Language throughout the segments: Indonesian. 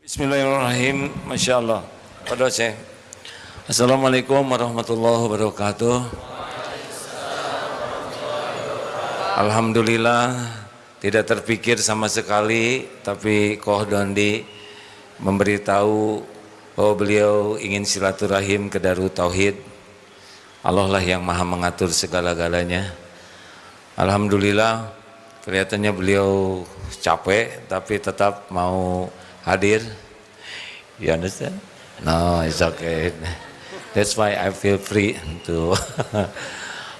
Bismillahirrahmanirrahim. Masya Allah. Pada saya. Assalamualaikum warahmatullahi wabarakatuh. Alhamdulillah tidak terpikir sama sekali, tapi Koh Dondi memberitahu bahwa beliau ingin silaturahim ke Darut Tauhid. Allah lah yang maha mengatur segala-galanya. Alhamdulillah kelihatannya beliau capek tapi tetap mau hadir. You understand? No, it's okay. That's why I feel free to.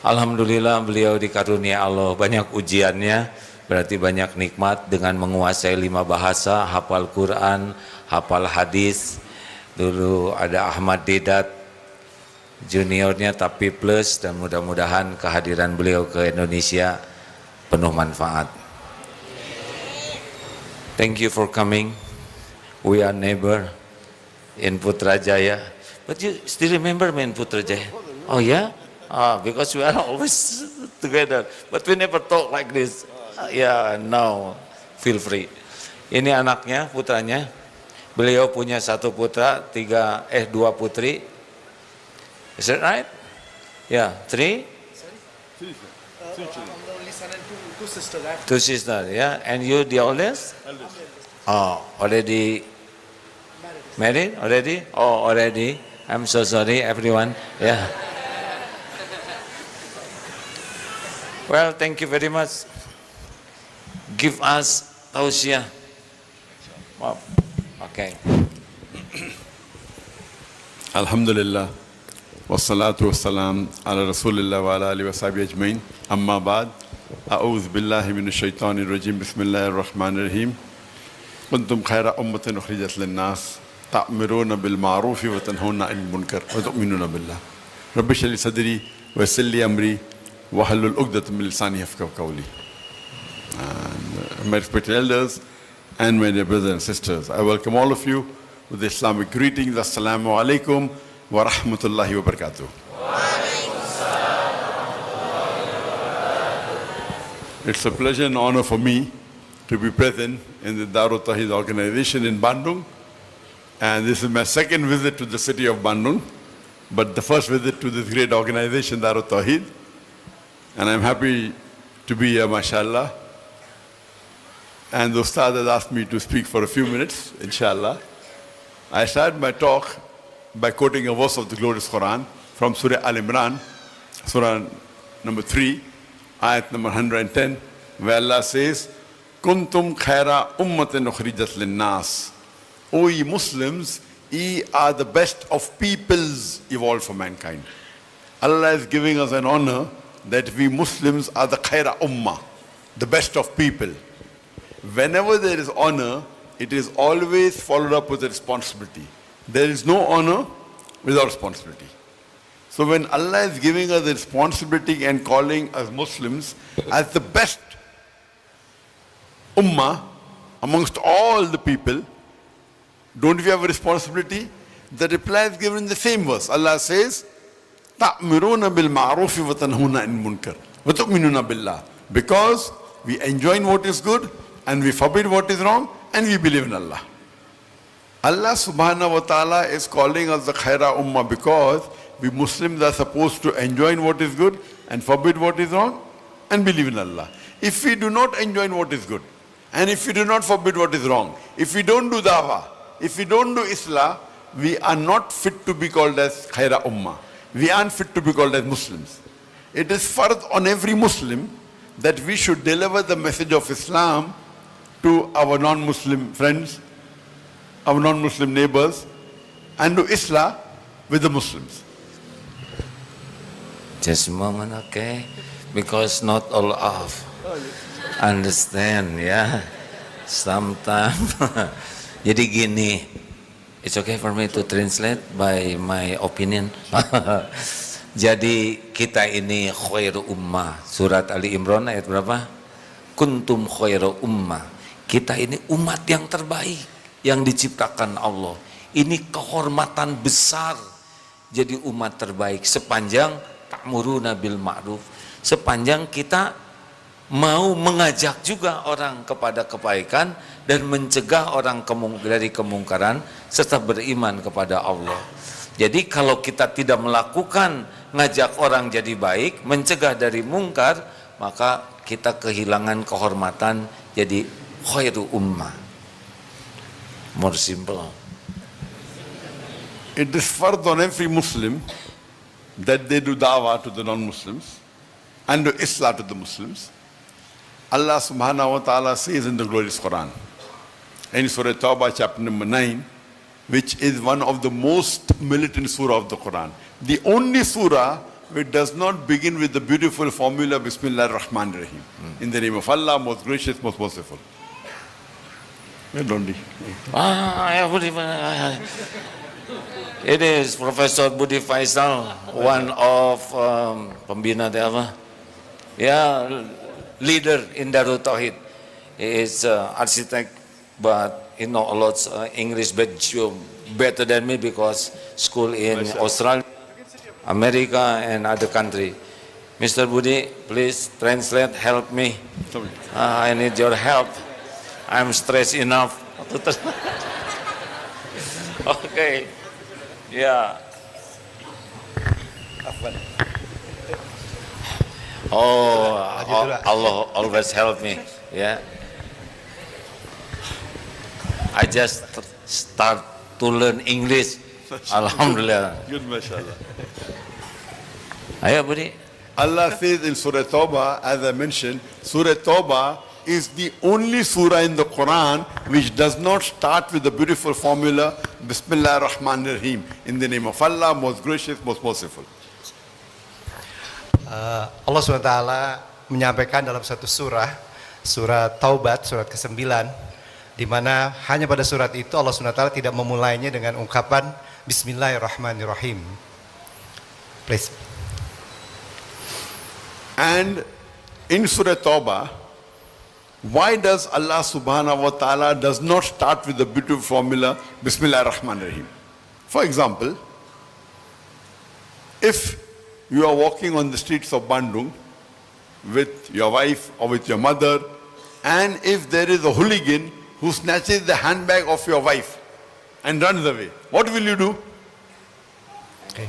Alhamdulillah beliau dikarunia Allah banyak ujiannya, berarti banyak nikmat dengan menguasai 5 bahasa, hafal Quran, hafal hadis. Dulu ada Ahmad Dedat juniornya tapi plus, dan mudah-mudahan kehadiran beliau ke Indonesia penuh manfaat. Thank you for coming. We are neighbor in Putrajaya. But you still remember me in Putrajaya? Oh yeah? Because we are always together. But we never talk like this. Yeah, no. Feel free. Ini anaknya, putranya. Beliau punya 1 putra, 2 putri. Is that right? Yeah, 3? Only son and two sisters. 2 sisters, yeah. And you the oldest? Oh, already married already? Oh, already. I'm so sorry, everyone. Yeah. Well, thank you very much. Give us tausiah. Wow. Okay. Alhamdulillah. Wassalatu wassalam ala rasulillah wa ala alihi wa sahbihi ajmain. Amma ba'd. A'udhu billahi minash shaitanir rajim. Bismillahir rahmanir rahim. Kuntum khaira ummatin ukhrijat lin-nas ta'miruna bil ma'rufi wa tanhauna 'anil munkar wa tu'minuna billah. Rabbi shrah li sadri wa yassir li amri wa hlul 'uqdatam min lisani yafqahu qawli. My respected elders and my dear brothers and sisters, I welcome all of you with the Islamic greetings. Assalamu alaikum wa rahmatullahi wa barakatuh. It's a pleasure and honor for me to be present in the Darut Tauhid organization in Bandung. And this is my 2nd visit to the city of Bandung, but the first visit to this great organization, Darut Tauhid. And I'm happy to be here, mashallah. And the Ustad has asked me to speak for a few minutes, inshallah. I start my talk by quoting a verse of the glorious Quran from Surah Al-Imran, Surah number 3, ayat number 110, where Allah says, Kuntum khaira ummatin ukhrijat lin-nas. O ye Muslims, ye are the best of peoples evolved for mankind. Allah is giving us an honor that we Muslims are the khaira ummah, the best of people. Whenever there is honor, it is always followed up with a responsibility. There is no honor without responsibility. So when Allah is giving us a responsibility and calling us Muslims as the best ummah amongst all the people, don't we have a responsibility? The reply is given in the same verse. Allah says, تَأْمِرُونَ بِالْمَعْرُوفِ وَتَنْهُونَ عَنِ الْمُنْكَرِ وَتُؤْمِنُونَ بِاللَّهِ. Because we enjoin what is good and we forbid what is wrong and we believe in Allah. Allah subhanahu wa ta'ala is calling us the khaira ummah because we Muslims are supposed to enjoin what is good and forbid what is wrong and believe in Allah. If we do not enjoin what is good and if we do not forbid what is wrong, if we don't do dawah, if we don't do islah, we are not fit to be called as khaira ummah. We aren't fit to be called as Muslims. It is fard on every Muslim that we should deliver the message of Islam to our non-Muslim friends, our non-Muslim neighbors, and do islah with the Muslims. Just a moment, okay? Because not all of understand, yeah. Sometimes. Jadi gini, it's okay for me to translate by my opinion. Jadi kita ini khairu ummah. Surat Ali Imran ayat berapa? Kuntum khairu ummah. Kita ini umat yang terbaik yang diciptakan Allah. Ini kehormatan besar jadi umat terbaik sepanjang ta'muruna bil ma'ruf, sepanjang kita mau mengajak juga orang kepada kebaikan dan mencegah orang dari kemungkaran serta beriman kepada Allah. Jadi kalau kita tidak melakukan ngajak orang jadi baik, mencegah dari mungkar, maka kita kehilangan kehormatan jadi khairu ummah. More simple. It is fard on every Muslim that they do da'wah to the non-Muslims and do islah to the Muslims. Allah subhanahu wa ta'ala says in the glorious Quran, in Surah Tawbah chapter number 9, which is one of the most militant surah of the Quran. The only surah which does not begin with the beautiful formula Bismillah ar-Rahman ar-Rahim. In the name of Allah, most gracious, most merciful. It is Professor Budi Faisal, one of pembina apa? Ya, leader in Darul Tauhid. He is architect, but he know a lot English, but better than me because school in Australia, America, and other country. Mr. Budi, please translate, help me. I need your help. I'm stressed enough. Okay. Yeah. Oh, Allah always help me. Yeah. I just start to learn English. Alhamdulillah. Good, mashallah. Ayo, Budi. Allah says in Surah Tawbah, as I mentioned, Surah Tawbah is the only surah in the Quran which does not start with the beautiful formula Bismillah ar-Rahman ar-Rahim, in the name of Allah, most gracious, most merciful. Allah SWT menyampaikan dalam satu surah, surah Taubat, surat ke-9, di mana hanya pada surat itu Allah SWT tidak memulainya dengan ungkapan Bismillahirrahmanirrahim. Please. And in Surah Tawbah, why does Allah subhanahu wa ta'ala does not start with the beautiful formula Bismillah ar-Rahman ar-Rahim? For example, if you are walking on the streets of Bandung with your wife or with your mother, and if there is a hooligan who snatches the handbag of your wife and runs away, what will you do? Okay.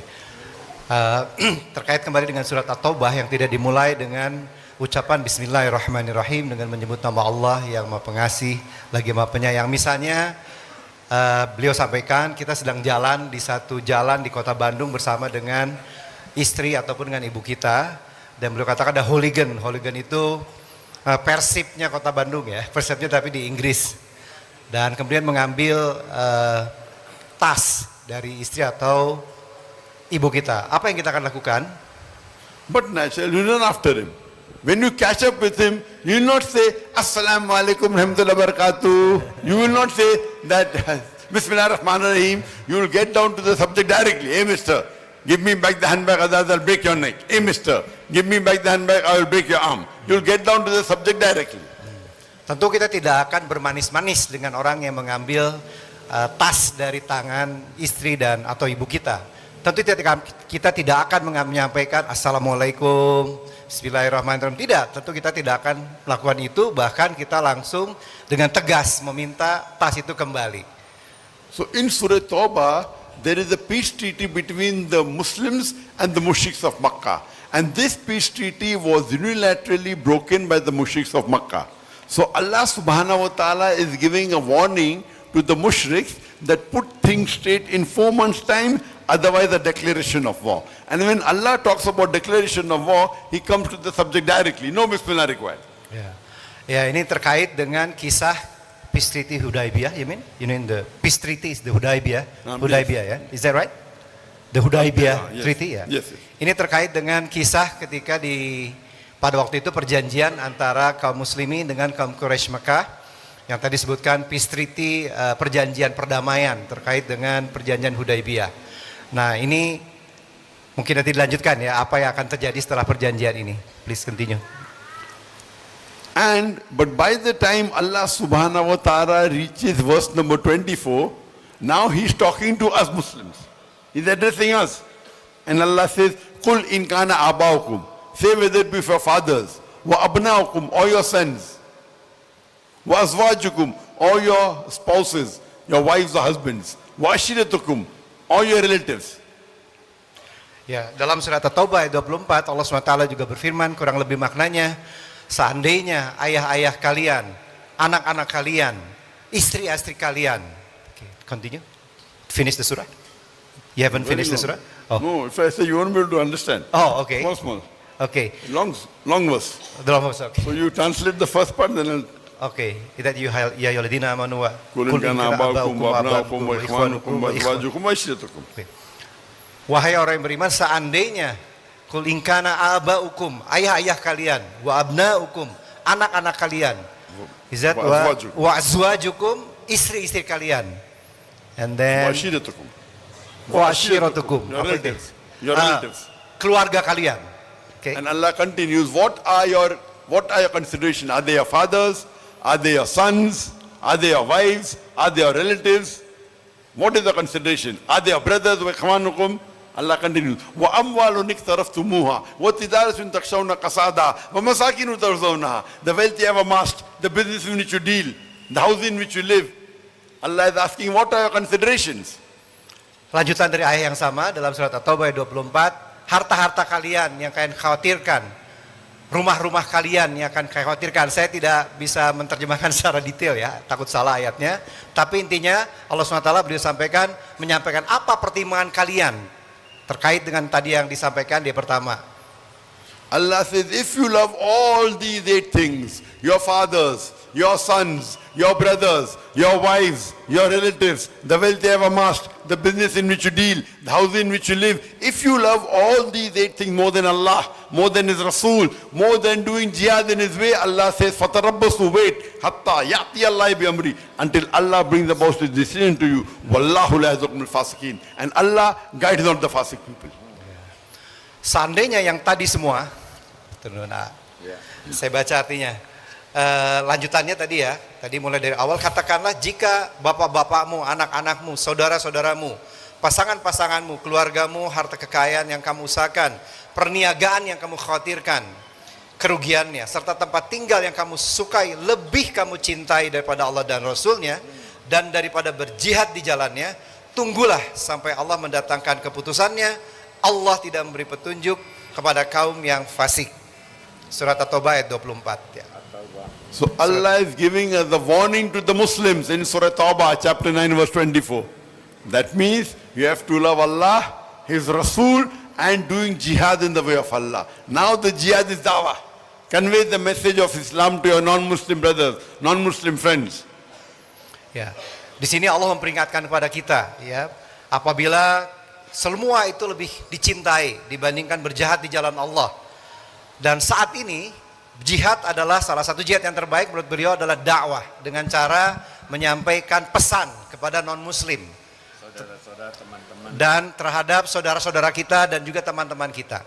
Terkait kembali dengan surat At-Taubah yang tidak dimulai dengan ucapan Bismillahirrahmanirrahim dengan menyebut nama Allah yang Maha Pengasih lagi Maha Penyayang. Misalnya beliau sampaikan kita sedang jalan di satu jalan di kota Bandung bersama dengan istri ataupun dengan ibu kita, dan beliau katakan ada hooligan. Hooligan itu persipnya kota Bandung ya, persipnya tapi di Inggris, dan kemudian mengambil tas dari istri atau ibu kita. Apa yang kita akan lakukan? But naturally, you run after him. When you catch up with him, you will not say, Assalamu alaikum rahmatullahi barakatuh. You will not say that, Bismillah ar-Rahman ar-Rahim. You will get down to the subject directly. Hey, mister, give me back the handbag, otherwise I'll break your neck. Hey, mister, give me back the handbag, I will break your arm. You will get down to the subject directly. Tentu kita tidak akan bermanis-manis dengan orang yang mengambil tas dari tangan istri dan atau ibu kita. Tentu kita tidak akan menyampaikan Assalamualaikum, Bismillahirrahmanirrahim. Tidak, tentu kita tidak akan melakukan itu. Bahkan kita langsung dengan tegas meminta tas itu kembali. So in Surah Tawbah, there is a peace treaty between the Muslims and the mushriks of Makkah. And this peace treaty was unilaterally broken by the mushriks of Makkah. So Allah subhanahu wa ta'ala is giving a warning to the mushriks that put things straight in 4 months' time, otherwise a declaration of war. And when Allah talks about declaration of war, He comes to the subject directly. No Bismillah required. Ya, ini terkait dengan kisah Peace Treaty Hudaybiyah, you mean? You mean the Peace Treaty is the Hudaybiyah? Hudaybiyah, ya? Is that right? The Hudaybiyah Yes. Treaty, ya? Yes. Ini terkait dengan kisah ketika pada waktu itu perjanjian antara kaum muslimin dengan kaum Quraisy Mekah yang tadi disebutkan Peace Treaty, perjanjian perdamaian terkait dengan perjanjian Hudaybiyah. Nah, ini mungkin nanti dilanjutkan ya, apa yang akan terjadi setelah perjanjian ini. Please continue. But by the time Allah subhanahu wa ta'ala reaches verse number 24, now He's talking to us Muslims. He's addressing us. And Allah says, Qul in kana abaukum. Say whether it be for fathers, wa abnaukum, or your sons, wa azwajukum, or your spouses, your wives or husbands, wa ashiratukum, or your relatives. Ya, dalam surat At-Taubah ayat 24 Allah SWT juga berfirman kurang lebih maknanya, seandainya ayah-ayah kalian, anak-anak kalian, istri-istri kalian. Okay, continue. Finish the surah. You haven't Very finished the long. surah? Oh, No, if I say you won't be able to understand. oh, okay. Small. Okay. Long verse. Okay. So you translate the first part, then I'll Okay, that you ya ayyuhalladzina amanu wa Qul in kana aba'ukum wa abna'ukum wa ikhwanukum wa azwajukum wa ashiratukum. Wahai orang yang beriman, seandainya kul ingkana abaukum, ayah-ayah kalian, wa abnaukum, anak-anak kalian, izat wa azwajukum, istri-istri kalian, and Wa then ashiratukum. wa ashiratukum, Your relatives. Your Ah, relatives. keluarga kalian. Okay. And Allah continues, what are your consideration? Are they your fathers? Are they your sons? Are they your wives? Are they your relatives? What is the consideration? Are they your brothers? Wa ikhwanukum? Allah continues, wa amwalun iktaraftumuha wa tijaratun takshawna kasada wa masakinu tarzawnaha. The wealth you have amassed, the business in which you deal, the house in which you live. Allah is asking, what are your considerations? Lanjutan dari ayat yang sama dalam surat At-Taubah ayat 24, harta-harta kalian yang kalian khawatirkan, rumah-rumah kalian yang akan khawatirkan. Saya tidak bisa menerjemahkan secara detail ya, takut salah ayatnya. Tapi intinya Allah SWT beliau sampaikan, menyampaikan apa pertimbangan kalian terkait dengan tadi yang disampaikan di pertama. Allah says, if you love all these 8 things, your fathers, your sons, your brothers, your wives, your relatives, the wealth you have amassed, the business in which you deal, the house in which you live, if you love all these 8 things more than Allah, more than His Rasul, more than doing jihad in His way, Allah says, fatarabbasu, wait, hatta ya'ti Allah bi amri, until Allah brings about His decision to you. Wallahu la yahdil fasiqin. And Allah guides not the fasiq people. Seandainya yang tadi semua, saya baca artinya. Lanjutannya tadi ya, tadi mulai dari awal, katakanlah jika bapak-bapakmu, anak-anakmu, saudara-saudaramu, pasangan-pasanganmu, keluargamu, harta kekayaan yang kamu usahakan, perniagaan yang kamu khawatirkan, kerugiannya, serta tempat tinggal yang kamu sukai, lebih kamu cintai daripada Allah dan Rasulnya, dan daripada berjihad di jalannya, tunggulah sampai Allah mendatangkan keputusannya. Allah tidak memberi petunjuk kepada kaum yang fasik. Surat At-Taubah ayat 24 ya. So Allah is giving us the warning to the Muslims in Surah Tawbah chapter 9 verse 24. That means you have to love Allah, His Rasul, and doing jihad in the way of Allah. Now the jihad is dawah. Convey the message of Islam to your non-Muslim brothers, non-Muslim friends. Ya. Di sini Allah memperingatkan kepada kita ya, apabila semua itu lebih dicintai dibandingkan berjihad di jalan Allah. Dan saat ini jihad adalah salah satu jihad yang terbaik menurut beliau adalah dakwah dengan cara menyampaikan pesan kepada non-muslim, saudara-saudara, teman-teman, dan terhadap saudara-saudara kita dan juga teman-teman kita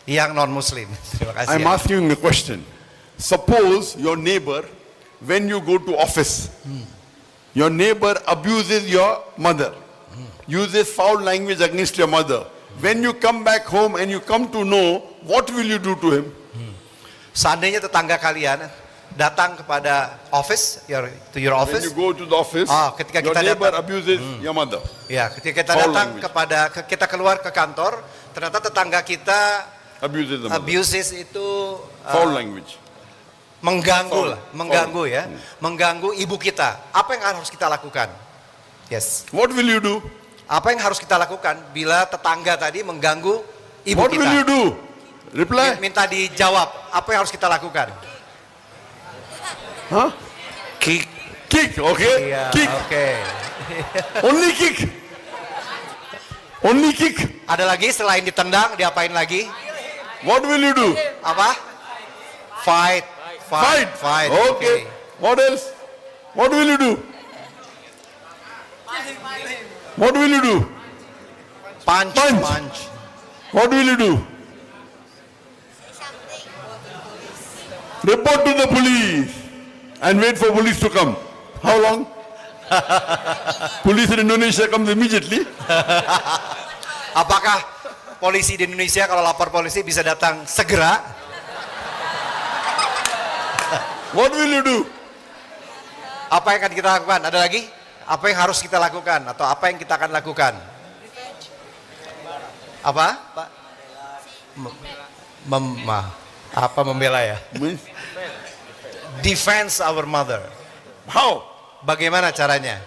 yang non-muslim. Terima kasih. I'm asking a question. Suppose your neighbor, when you go to office, your neighbor abuses your mother, uses foul language against your mother. When you come back home and you come to know, what will you do to him? Seandainya tetangga kalian datang kepada office, to your When office, you go to the office, ketika your kita neighbor datang, abuses your mother. ya, ketika kita Foul datang language. kita keluar ke kantor, ternyata tetangga kita Abuses the mother. abuses itu Foul language. mengganggu lah, Foul. mengganggu ya, mengganggu ibu kita. Apa yang harus kita lakukan? Yes. What will you do? Apa yang harus kita lakukan bila tetangga tadi mengganggu ibu What kita? will you do? Reply. Minta dijawab. Apa yang harus kita lakukan? Huh? kick. Kick, okay? Iya, Kick. oke. Only kick. Only kick. Ada lagi selain ditendang, diapain lagi? What will you do? Apa? Fight. Fight. Okay. What else? What will you do? What will you do? Punch. What will you do? Report to the police and wait for police to come. How long? Police in Indonesia comes immediately. Apakah polisi di Indonesia kalau lapor polisi bisa datang segera? What will you do? Apa yang akan kita lakukan? Ada lagi? Apa yang harus kita lakukan atau apa yang kita akan lakukan? Apa, Pak? Apa membela ya? Means, Defense our mother. how? Bagaimana caranya?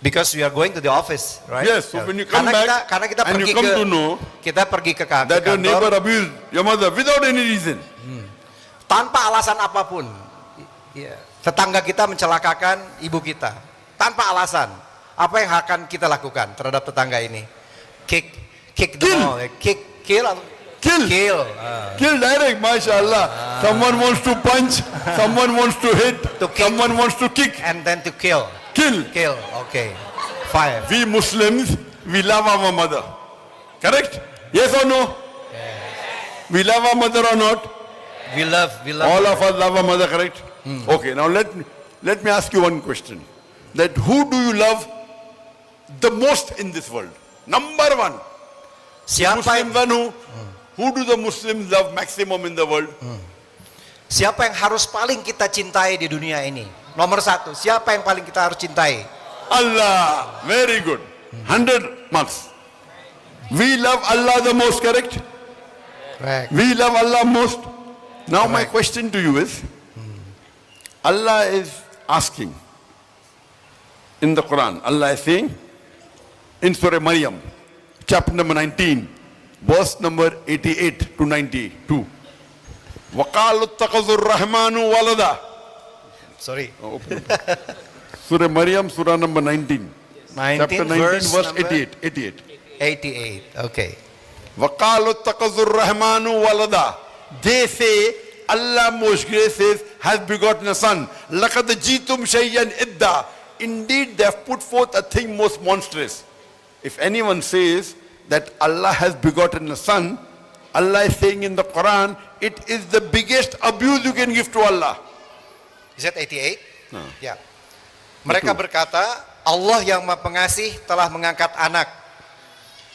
Because we are going to the office, right? Yes, so when you come karena back kita and pergi you come ke to know kita pergi ke that your neighbor kantor abused your mother without any reason. tanpa alasan apapun. Tetangga kita mencelakakan ibu kita tanpa alasan. Apa yang akan kita lakukan terhadap tetangga ini? Kick them all. Kill. Kill direct, mashallah. Someone wants to punch, someone wants to hit, To kick. someone wants to kick. And then to kill. Kill. Okay. Fire. We Muslims, we love our mother. Correct? Yes or no? We love our mother or not? We love. All of us love our mother, correct? Okay, now let me ask you one question. That who do you love the most in this world? Number one. Siapa yang Muslims, who do the Muslims love maximum in the world? Siapa yang harus paling kita cintai di dunia ini? Nomor satu, siapa yang paling kita harus cintai? Allah. Very good. 100 marks. We love Allah the most, correct? Correct. We love Allah most. Now my question to you is, Allah is asking in the Quran, Allah is saying in Surah Maryam, chapter number 19, verse number 88 to 92. وَقَالُوا اتَّخَذُوا الرَّحْمَنُ وَلَدًا. Sorry. Surah Maryam, Surah number 19. 19 Chapter 19, verse number 88. 88. Okay. وَقَالُوا اتَّخَذُوا الرَّحْمَنُ وَلَدًا. They say, Allah most gracious has begotten a son. لَقَدْ جِئْتُمْ شَيْئًا إِدًّا. Indeed, they have put forth a thing most monstrous. If anyone says that Allah has begotten a son, Allah is saying in the Quran, it is the biggest abuse you can give to Allah. Is that 88? Ya. Mereka berkata, Allah yang Maha Pengasih telah mengangkat anak.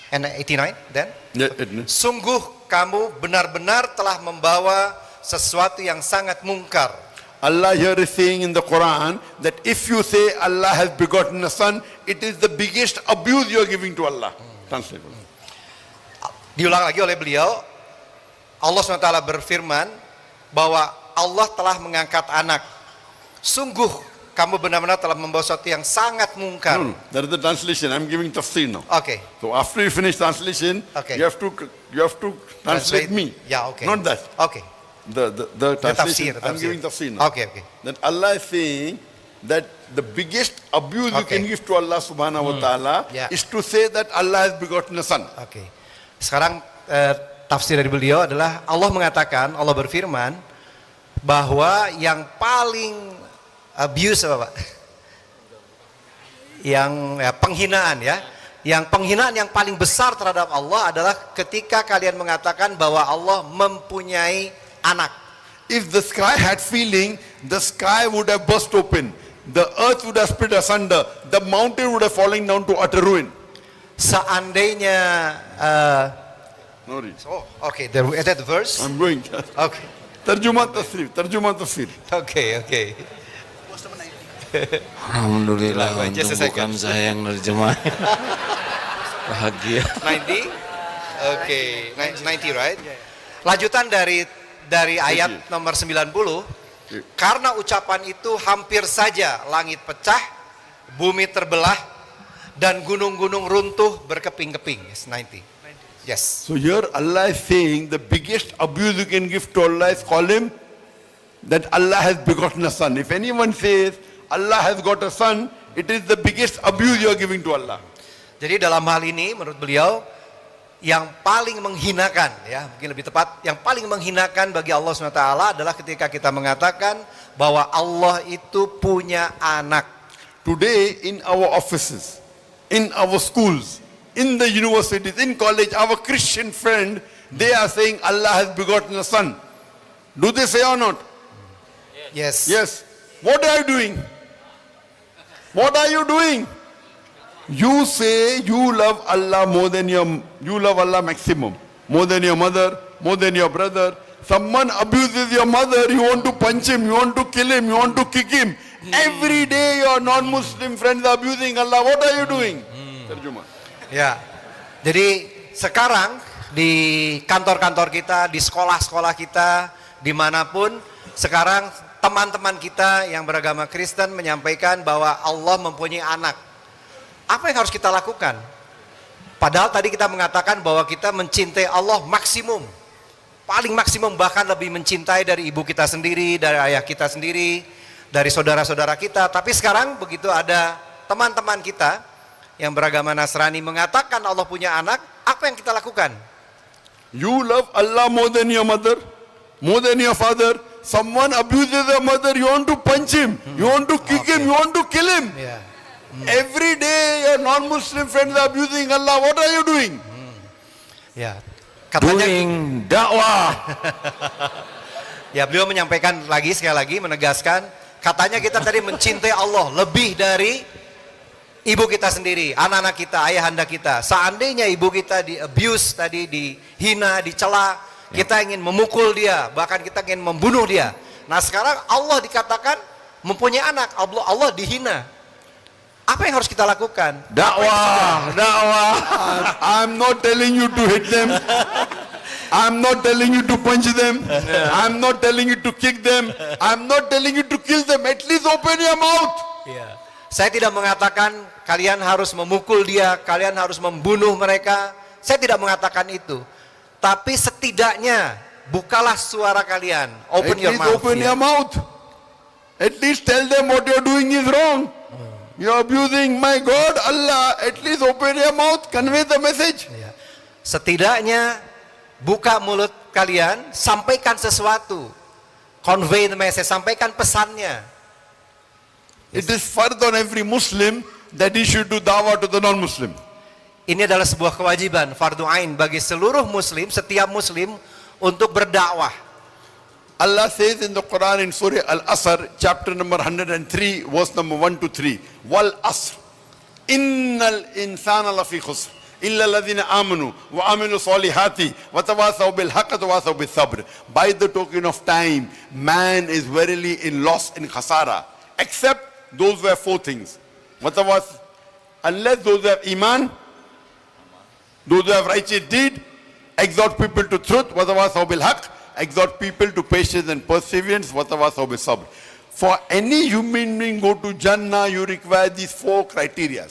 And 89 then? Sungguh kamu benar-benar telah membawa sesuatu yang sangat mungkar. Allah here is saying in the Quran that if you say Allah has begotten a son, it is the biggest abuse you are giving to Allah. Translate. Diulang lagi oleh beliau, Allah SWT berfirman bahwa Allah telah mengangkat anak. Sungguh kamu benar-benar telah membawa sesuatu yang sangat mungkar. That is the translation. I'm giving tafsir now. Okay. So after you finish translation, Okay. you have to translate me. Yeah, okay. Not that. Okay. The translation. tafsir, I'm tafsir. giving tafsir now. Okay. That Allah is saying that the biggest abuse you Okay. can give to Allah subhanahu wa ta'ala Yeah. is to say that Allah has begotten a son. Oke. Sekarang tafsir dari beliau adalah Allah mengatakan, Allah berfirman bahwa yang paling abuse apa Pak? Yang penghinaan ya. Yang penghinaan yang paling besar terhadap Allah adalah ketika kalian mengatakan bahwa Allah mempunyai anak. If the sky had feeling, the sky would have burst open. The earth would have split asunder. The mountain would have fallen down to utter ruin. Seandainya No read. okay, is that the verse? I'm going. Okay. Terjemah tafsir. Okay. Alhamdulillah, Just a untung second. bukan saya yang nerjemah. Bahagia. 90? Oke, 90 right? Lanjutan dari ayat nomor 90, karena ucapan itu hampir saja langit pecah, bumi terbelah, dan gunung-gunung runtuh berkeping-keping. Yes, 90. Yes. So here Allah is saying the biggest abuse you can give to Allah is call him that Allah has begotten a son. If anyone says Allah has got a son, it is the biggest abuse you are giving to Allah. Jadi dalam hal ini menurut beliau yang paling menghinakan ya, mungkin lebih tepat, yang paling menghinakan bagi Allah SWT adalah ketika kita mengatakan bahwa Allah itu punya anak. Today in our offices, in our schools, in the universities, in college, our Christian friend, they are saying Allah has begotten a son. Do they say or not? Yes. Yes. What are you doing? What are you doing? You say you love Allah you love Allah maximum, more than your mother, more than your brother. Someone abuses your mother, you want to punch him, you want to kill him, you want to kick him. Every day your non-Muslim friends are abusing Allah. What are you doing? Terjemah. Ya, jadi sekarang di kantor-kantor kita, di sekolah-sekolah kita, dimanapun, sekarang teman-teman kita yang beragama Kristen menyampaikan bahwa Allah mempunyai anak. Apa yang harus kita lakukan? Padahal tadi kita mengatakan bahwa kita mencintai Allah maksimum, paling maksimum, bahkan lebih mencintai dari ibu kita sendiri, dari ayah kita sendiri, dari saudara-saudara kita. Tapi sekarang begitu ada teman-teman kita yang beragama Nasrani mengatakan Allah punya anak, apa yang kita lakukan? You love Allah more than your mother, more than your father. Someone abuses your mother, you want to punch him, you want to kick him, you want to kill him. Ya, Every day your non-Muslim friends are abusing Allah. What are you doing? ya. Katanya, Doing dakwah. ya beliau menyampaikan lagi sekali lagi menegaskan, katanya kita tadi mencintai Allah lebih dari ibu kita sendiri, anak-anak kita, ayahanda kita. Seandainya ibu kita di abuse tadi, dihina, dicela, kita ingin memukul dia, bahkan kita ingin membunuh dia. Nah sekarang Allah dikatakan mempunyai anak, Allah dihina. Apa yang harus kita lakukan? Dakwah, dakwah. I'm not telling you to hit them. I'm not telling you to punch them. I'm not telling you to kick them. I'm not telling you to kill them. At least open your mouth. Ya. Saya tidak mengatakan kalian harus memukul dia, kalian harus membunuh mereka. Saya tidak mengatakan itu. Tapi setidaknya bukalah suara kalian. Open At your least mouth. open ya. your mouth. At least tell them what you're doing is wrong. You're abusing my God, Allah. At least open your mouth, convey the message. Ya. Setidaknya buka mulut kalian, sampaikan sesuatu. Convey the message, sampaikan pesannya. It is fard on every Muslim that he should do dawah to the non-Muslim. Ini adalah sebuah kewajiban, fardu ain bagi seluruh muslim, setiap muslim untuk berdakwah. Allah says in the Quran in Surah Al-Asr, chapter number 103, verse number 1 to 3, Wal Asr, Innal insana lafi khusr, illa alladhina amanu wa amilu salihati, wa tawasaw bil haqq wa tawasaw bil sabr. By the token of time, man is verily in loss, in khasara, except those who have four things. Unless those who have iman, those who have righteous deed, exhort people to truth, wa tawasaw bil haqq, exhort people to patience and perseverance, watawasaw bis-sabr. For any human being go to Jannah, you require these four criteria.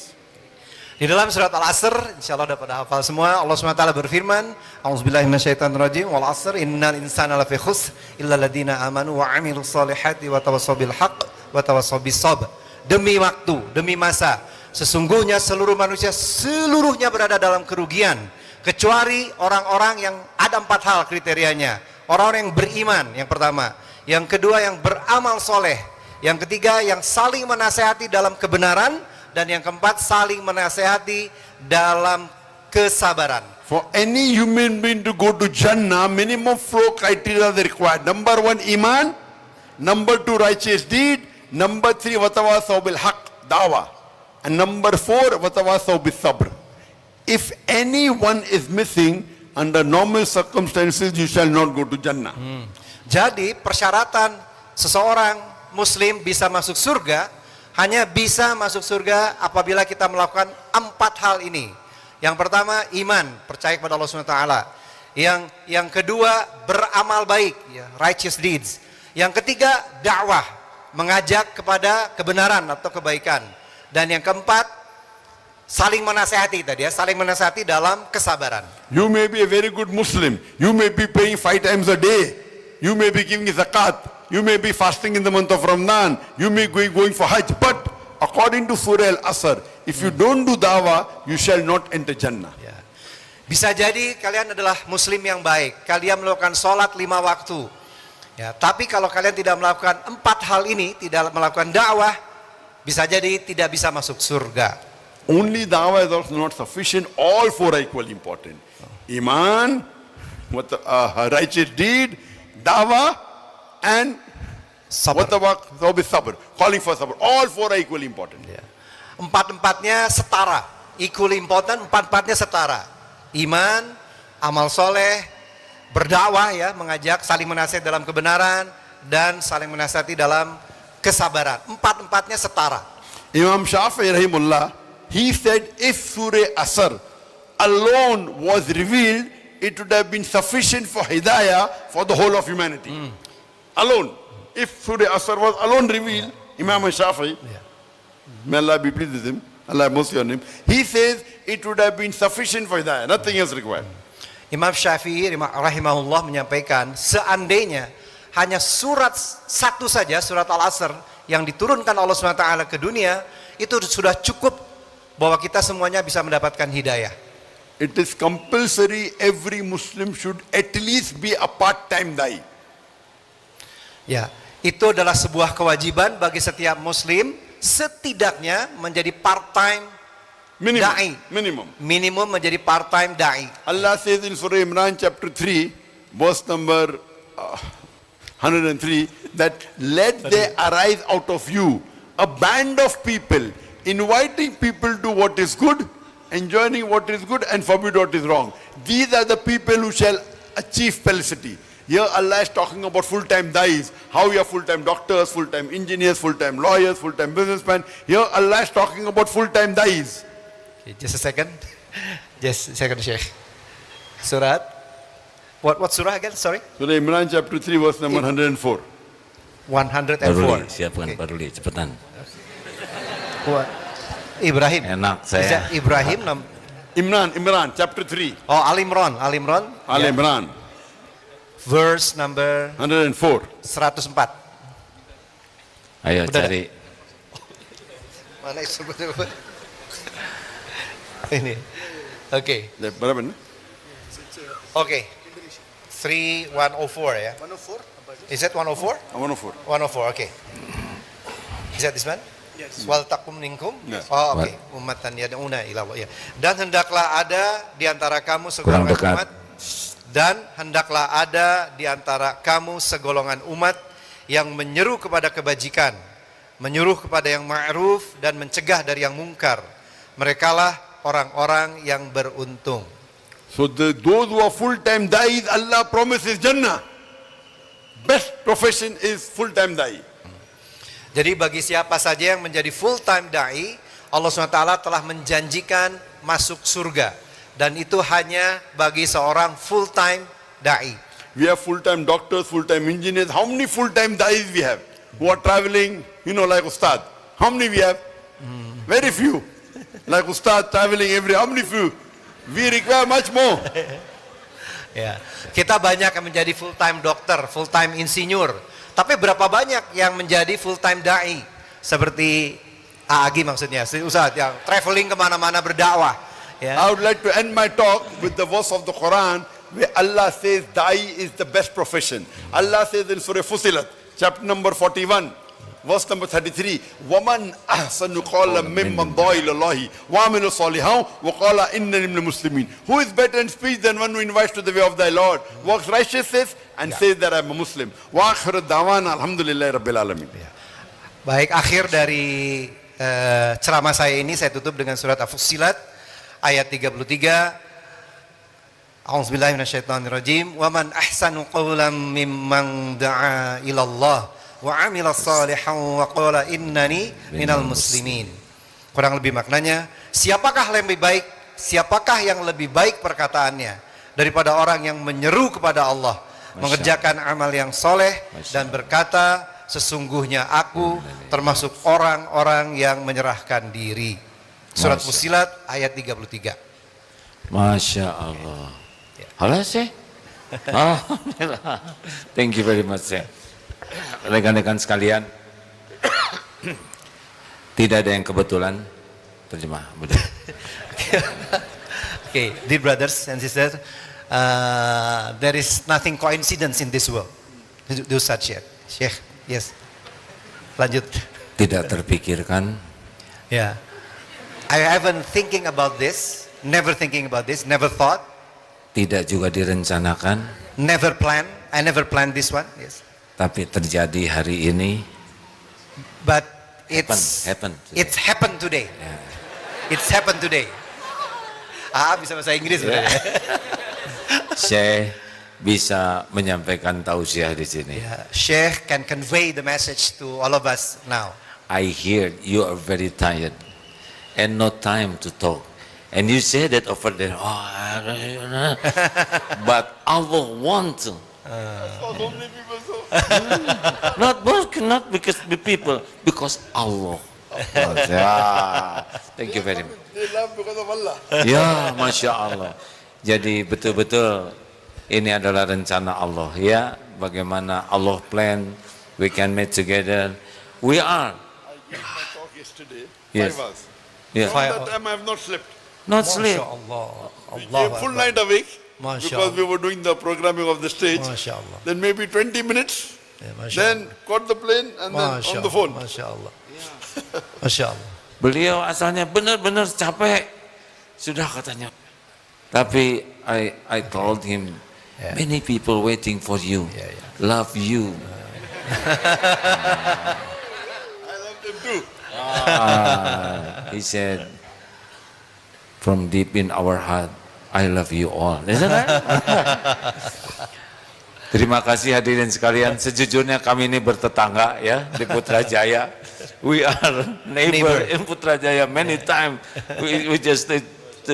Di dalam surat Al-Asr, insyaallah udah pada hafal semua, Allah SWT berfirman, A'udzubillahi minasyaitonirrajim, wal 'asr innal insana lafi khusr illa alladziina amanu wa 'amilus solihati wa tawassaw bil haqq wa tawassaw bis sabr. Demi waktu, demi masa, sesungguhnya seluruh manusia seluruhnya berada dalam kerugian, kecuali orang-orang yang ada 4 hal kriterianya. Orang-orang yang beriman, yang pertama. Yang kedua, yang beramal soleh. Yang ketiga, yang saling menasehati dalam kebenaran. Dan yang keempat, saling menasehati dalam kesabaran. For any human being to go to Jannah, minimum 4 criteria are required. Number 1, iman. Number 2, righteous deed. Number 3, watawasaw bil haqq, dawah. And number 4, watawasaw bis sabr. If any one is missing, under normal circumstances, you shall not go to Jannah. Jadi persyaratan seseorang muslim bisa masuk surga, hanya bisa masuk surga apabila kita melakukan 4 hal ini. Yang pertama, iman, percaya kepada Allah SWT. Yang kedua, beramal baik, ya, righteous deeds. Yang ketiga, dakwah, mengajak kepada kebenaran atau kebaikan. Dan yang keempat, saling menasehati tadi ya, saling menasehati dalam kesabaran. You may be a very good Muslim. You may be praying 5 times a day. You may be giving zakat. You may be fasting in the month of Ramadan. You may be going for Hajj. But according to Surah Al-Asr, if you don't do dawah, you shall not enter Jannah. Ya. Bisa jadi kalian adalah muslim yang baik. Kalian melakukan sholat 5 waktu. Ya, tapi kalau kalian tidak melakukan 4 hal ini, tidak melakukan dakwah, bisa jadi tidak bisa masuk surga. Only dawah is also not sufficient. All 4 are equally important. Iman, righteous deed, dawah, and Sabar. sabr, calling for sabr. All 4 are equally important. Ya. 4-4-nya setara, equally important. 4-4-nya setara. Iman, amal soleh, berdakwah ya, mengajak, saling menasihati dalam kebenaran, dan saling menasihati dalam kesabaran. Empat-empatnya setara. Imam Shafi'i rahimullah, he said if Surah Asr alone was revealed, it would have been sufficient for hidayah for the whole of humanity. Alone. If Surah Asr was alone revealed, Imam Shafi'i, may Allah be pleased with him, Allah have mercy on him, he says it would have been sufficient for hidayah, nothing else required. Imam Syafi'i rahimahullah menyampaikan, seandainya hanya surat satu saja, surat Al-Asr yang diturunkan Allah SWT ke dunia, itu sudah cukup bahwa kita semuanya bisa mendapatkan hidayah. It is compulsory every Muslim should at least be a part-time da'i. Ya, itu adalah sebuah kewajiban bagi setiap muslim setidaknya menjadi part-time da'i. Minimum menjadi part-time da'i. Allah says in Surah Imran chapter 3, verse number 103, that let there arise out of you a band of people, inviting people to what is good, enjoining what is good, and forbid what is wrong. These are the people who shall achieve felicity. Here Allah is talking about full-time da'is, how you are full-time doctors, full-time engineers, full-time lawyers, full-time businessmen. Here Allah is talking about full-time da'is. Okay, just a second. Just a second, Sheikh. Surat. What surah again? Sorry. Surah Imran chapter 3 verse number 104. 104. Paruli, siapkan Paruli, cepetan. Ibrahim. Enak Is that saya. Ibrahim. Imran chapter 3. Oh, Al-Imran. Al Imran. Verse number 104. 104. Ayo Udah cari. Mana itu? Ini. Oke. Berapa ni? Oke. 3104 ya. 104? Is that 104? 104. 104. Okay. Is that this one? Yes. Wal takum minkum. Yes. Oh, oke. Ummatan yad'una ila Allah. Ya. Dan hendaklah ada di antara kamu segolongan dekat. umat. Dan hendaklah ada di antara kamu segolongan umat yang menyeru kepada kebajikan, menyuruh kepada yang ma'ruf dan mencegah dari yang mungkar. Merekalah orang-orang yang beruntung. So those who are full-time da'is, Allah promises Jannah. Best profession is full-time da'i. Jadi bagi siapa saja yang menjadi full-time da'i, Allah SWT telah menjanjikan masuk surga. Dan itu hanya bagi seorang full-time da'i. We have full-time doctors, full-time engineers. How many full-time da'is we have? Who are traveling, like Ustad. How many we have? Very few. Like Ustad traveling how many few? We require much more. Ya, kita banyak yang menjadi full-time dokter, full-time insinyur. Tapi berapa banyak yang menjadi full-time da'i? Seperti Agi maksudnya, Ustaz yang traveling kemana-mana berdakwah. Ya. I would like to end my talk with the verse of the Quran where Allah says da'i is the best profession. Allah says in Surah Fusilat, chapter number 41, verse number 33, وَمَنْ أَحْسَنُ قَالَ مِمَّنْ ضَاءِ اللَّهِ وَعَمِلُ صَالِحًا وَقَالَ إِنَّنِي مِنَ الْمُسْلِمِينَ. Who is better in speech than one who invites to the way of thy Lord, works righteousness and says that I am a Muslim. وَآخِرُ الدَّعْوَانَ الْحَمْدُ لِلَّهِ رَبِّ الْعَالَمِينَ. Baik, akhir dari ceramah saya ini saya tutup dengan surat Al-Fussilat ayat 33. A'udzubillahi minasyaitonirrajim. Wa man ahsanu qawlan mimman da'a ila Allah wa 'amila shalihan wa qala innani minal muslimin. Kurang lebih maknanya, siapakah yang lebih baik perkataannya daripada orang yang menyeru kepada Allah, mengerjakan amal yang soleh dan berkata, sesungguhnya aku termasuk orang-orang yang menyerahkan diri. Surat Fussilat ayat 33. Masya Allah. Halo sih. Thank you very much ya. Rekan-rekan sekalian, tidak ada yang kebetulan. Terjemah, betul. Okay, dear brothers and sisters, there is nothing coincidence in this world. Do such yet, Sheikh. Yes. Lanjut. Tidak terpikirkan. Yeah. I haven't thinking about this, never thinking about this, never thought, Tidak juga direncanakan. never plan. I never planned this one. Yes. Tapi terjadi hari ini. But Happen today. it's happened today. It's happened today. Bisa bahasa Inggris ya. Syekh bisa menyampaikan tausiah di sini. Yeah, Sheikh can convey the message to all of us now. I hear you are very tired and no time to talk. And you say that over there, but Allah wants to. Not because the people, because Allah. Thank you very much. They love because of Allah. Ya, Masya Allah. Jadi betul-betul ini adalah rencana Allah ya. Bagaimana Allah plan, we can meet together. We are. I gave my talk yesterday, Yes. 5 hours. Yeah. From that time I have not slept. Not sleep. Allah. We came full night awake Masya because we Allah. were doing the programming of the stage. Masya Allah. Then maybe 20 minutes, Ya, Masya then caught the plane and then Masya on the phone. Allah. Masya Allah. Masya Allah. Beliau asalnya benar-benar capek. Sudah katanya. Tapi I told him, Yeah. many people waiting for you. Yeah, yeah. Love you. I love them too. He said, from deep in our heart, I love you all. Isn't that? Terima kasih hadirin sekalian. Sejujurnya kami ini bertetangga ya di Putrajaya. We are neighbor in Putrajaya many times. We just stay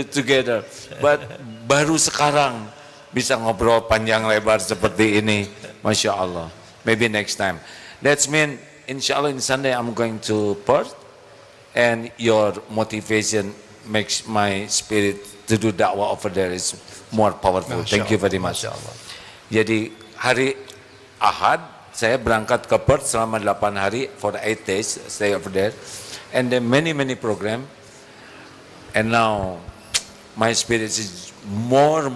together. But baru sekarang bisa ngobrol panjang lebar seperti ini. Masya Allah. Maybe next time. That's mean, insya Allah in Sunday I'm going to Perth. And your motivation makes my spirit to do da'wah over there is more powerful. Thank you very much. Masya Allah. Jadi hari Ahad saya berangkat ke Perth selama 8 hari for 8 days stay over there, and then many program, and now my spirit is more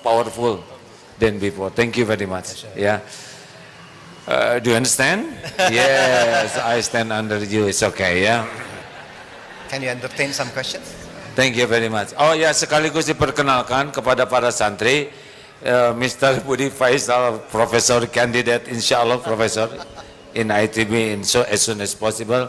powerful than before. Thank you very much. Yeah. Do you understand? Yes, I stand under you. It's okay. Yeah. Can you entertain some questions? Thank you very much. Oh ya, sekaligus diperkenalkan kepada para santri, Mr. Budi Faisal, Professor Candidate, insyaAllah Professor in ITB as soon as possible.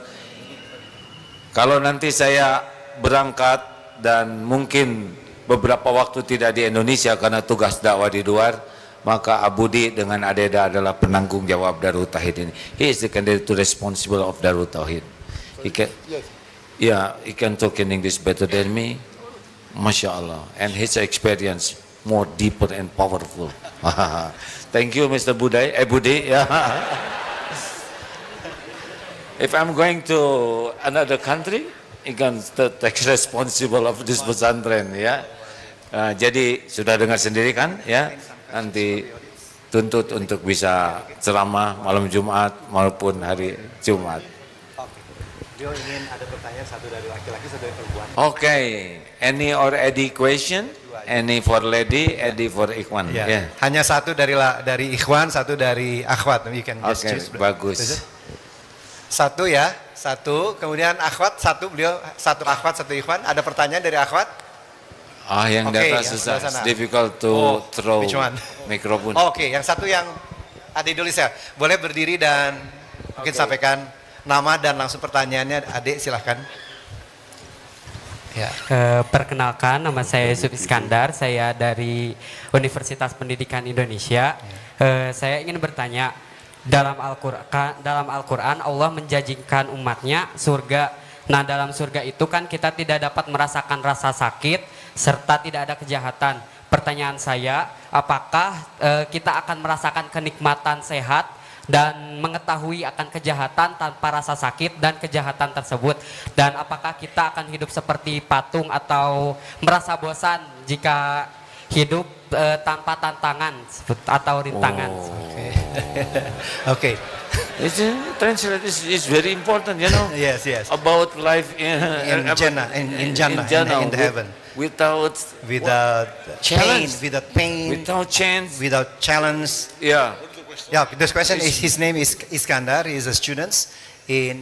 Kalau nanti saya berangkat dan mungkin beberapa waktu tidak di Indonesia karena tugas dakwah di luar, maka Abudi dengan Adeda adalah penanggung jawab Darul Tauhid ini. He is the candidate to responsible of Darul Tauhid. He can, yeah, he can talk in English better than me. Masya Allah. And his experience more deeper and powerful. Thank you, Mr. Budi. Yeah. If I'm going to another country, he can take responsible of this pesantren. Ya. Jadi sudah dengar sendiri kan? Ya. Nanti tuntut untuk bisa ceramah malam Jumat maupun hari Jumat. Beliau ingin ada pertanyaan, satu dari laki-laki, satu dari perempuan. Okay, any or any question? Any for lady, any for ikhwan. Ya. Yeah. Hanya satu dari ikhwan, satu dari akhwat. You can just Okay, choose. bagus. Satu ya, satu. Kemudian akhwat, satu. Beliau satu akhwat, satu ikhwan. Ada pertanyaan dari akhwat? Yang Okay, data yang susah, sebelah sana. it's difficult to throw which one? mikrofon. Oke, yang satu yang adik dulu saya. Boleh berdiri dan mungkin sampaikan nama dan langsung pertanyaannya. Adik silahkan. Ya. Perkenalkan, nama saya Yusuf Iskandar, saya dari Universitas Pendidikan Indonesia. Saya ingin bertanya, dalam Al-Quran Allah menjanjikan umatnya surga. Nah, dalam surga itu kan kita tidak dapat merasakan rasa sakit serta tidak ada kejahatan. Pertanyaan saya, apakah kita akan merasakan kenikmatan sehat dan mengetahui akan kejahatan tanpa rasa sakit dan kejahatan tersebut, dan apakah kita akan hidup seperti patung atau merasa bosan jika hidup tanpa tantangan atau rintangan? Oke. It's translate is very important, you know. Yes, yes. About life in Jannah, in Jannah, in the heaven. Without pain, challenge. without pain, without chance. without challenge. Yeah. Yeah, this question is, his name is Iskandar. He is a student in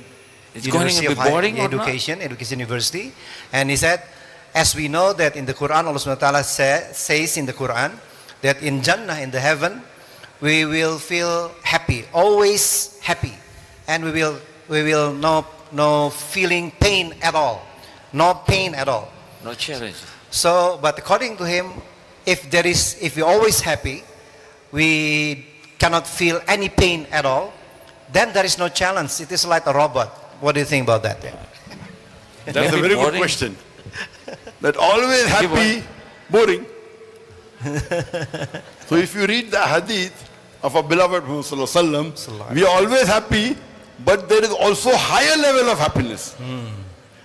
It's going to University be of High boring or not? Education University. And he said, as we know that in the Quran, Allah subhanahu wa ta'ala says in the Quran that in Jannah, in the heaven, we will feel happy, always happy. And we will no feeling pain at all. No pain at all. No challenge. So, but according to him, if we're always happy, we cannot feel any pain at all, then there is no challenge. It is like a robot. What do you think about that? That's a very good Boring. question. That always happy, boring. So if you read the hadith of our beloved Muhammad Sallallahu Alaihi Wasallam, we are always happy, but there is also higher level of happiness.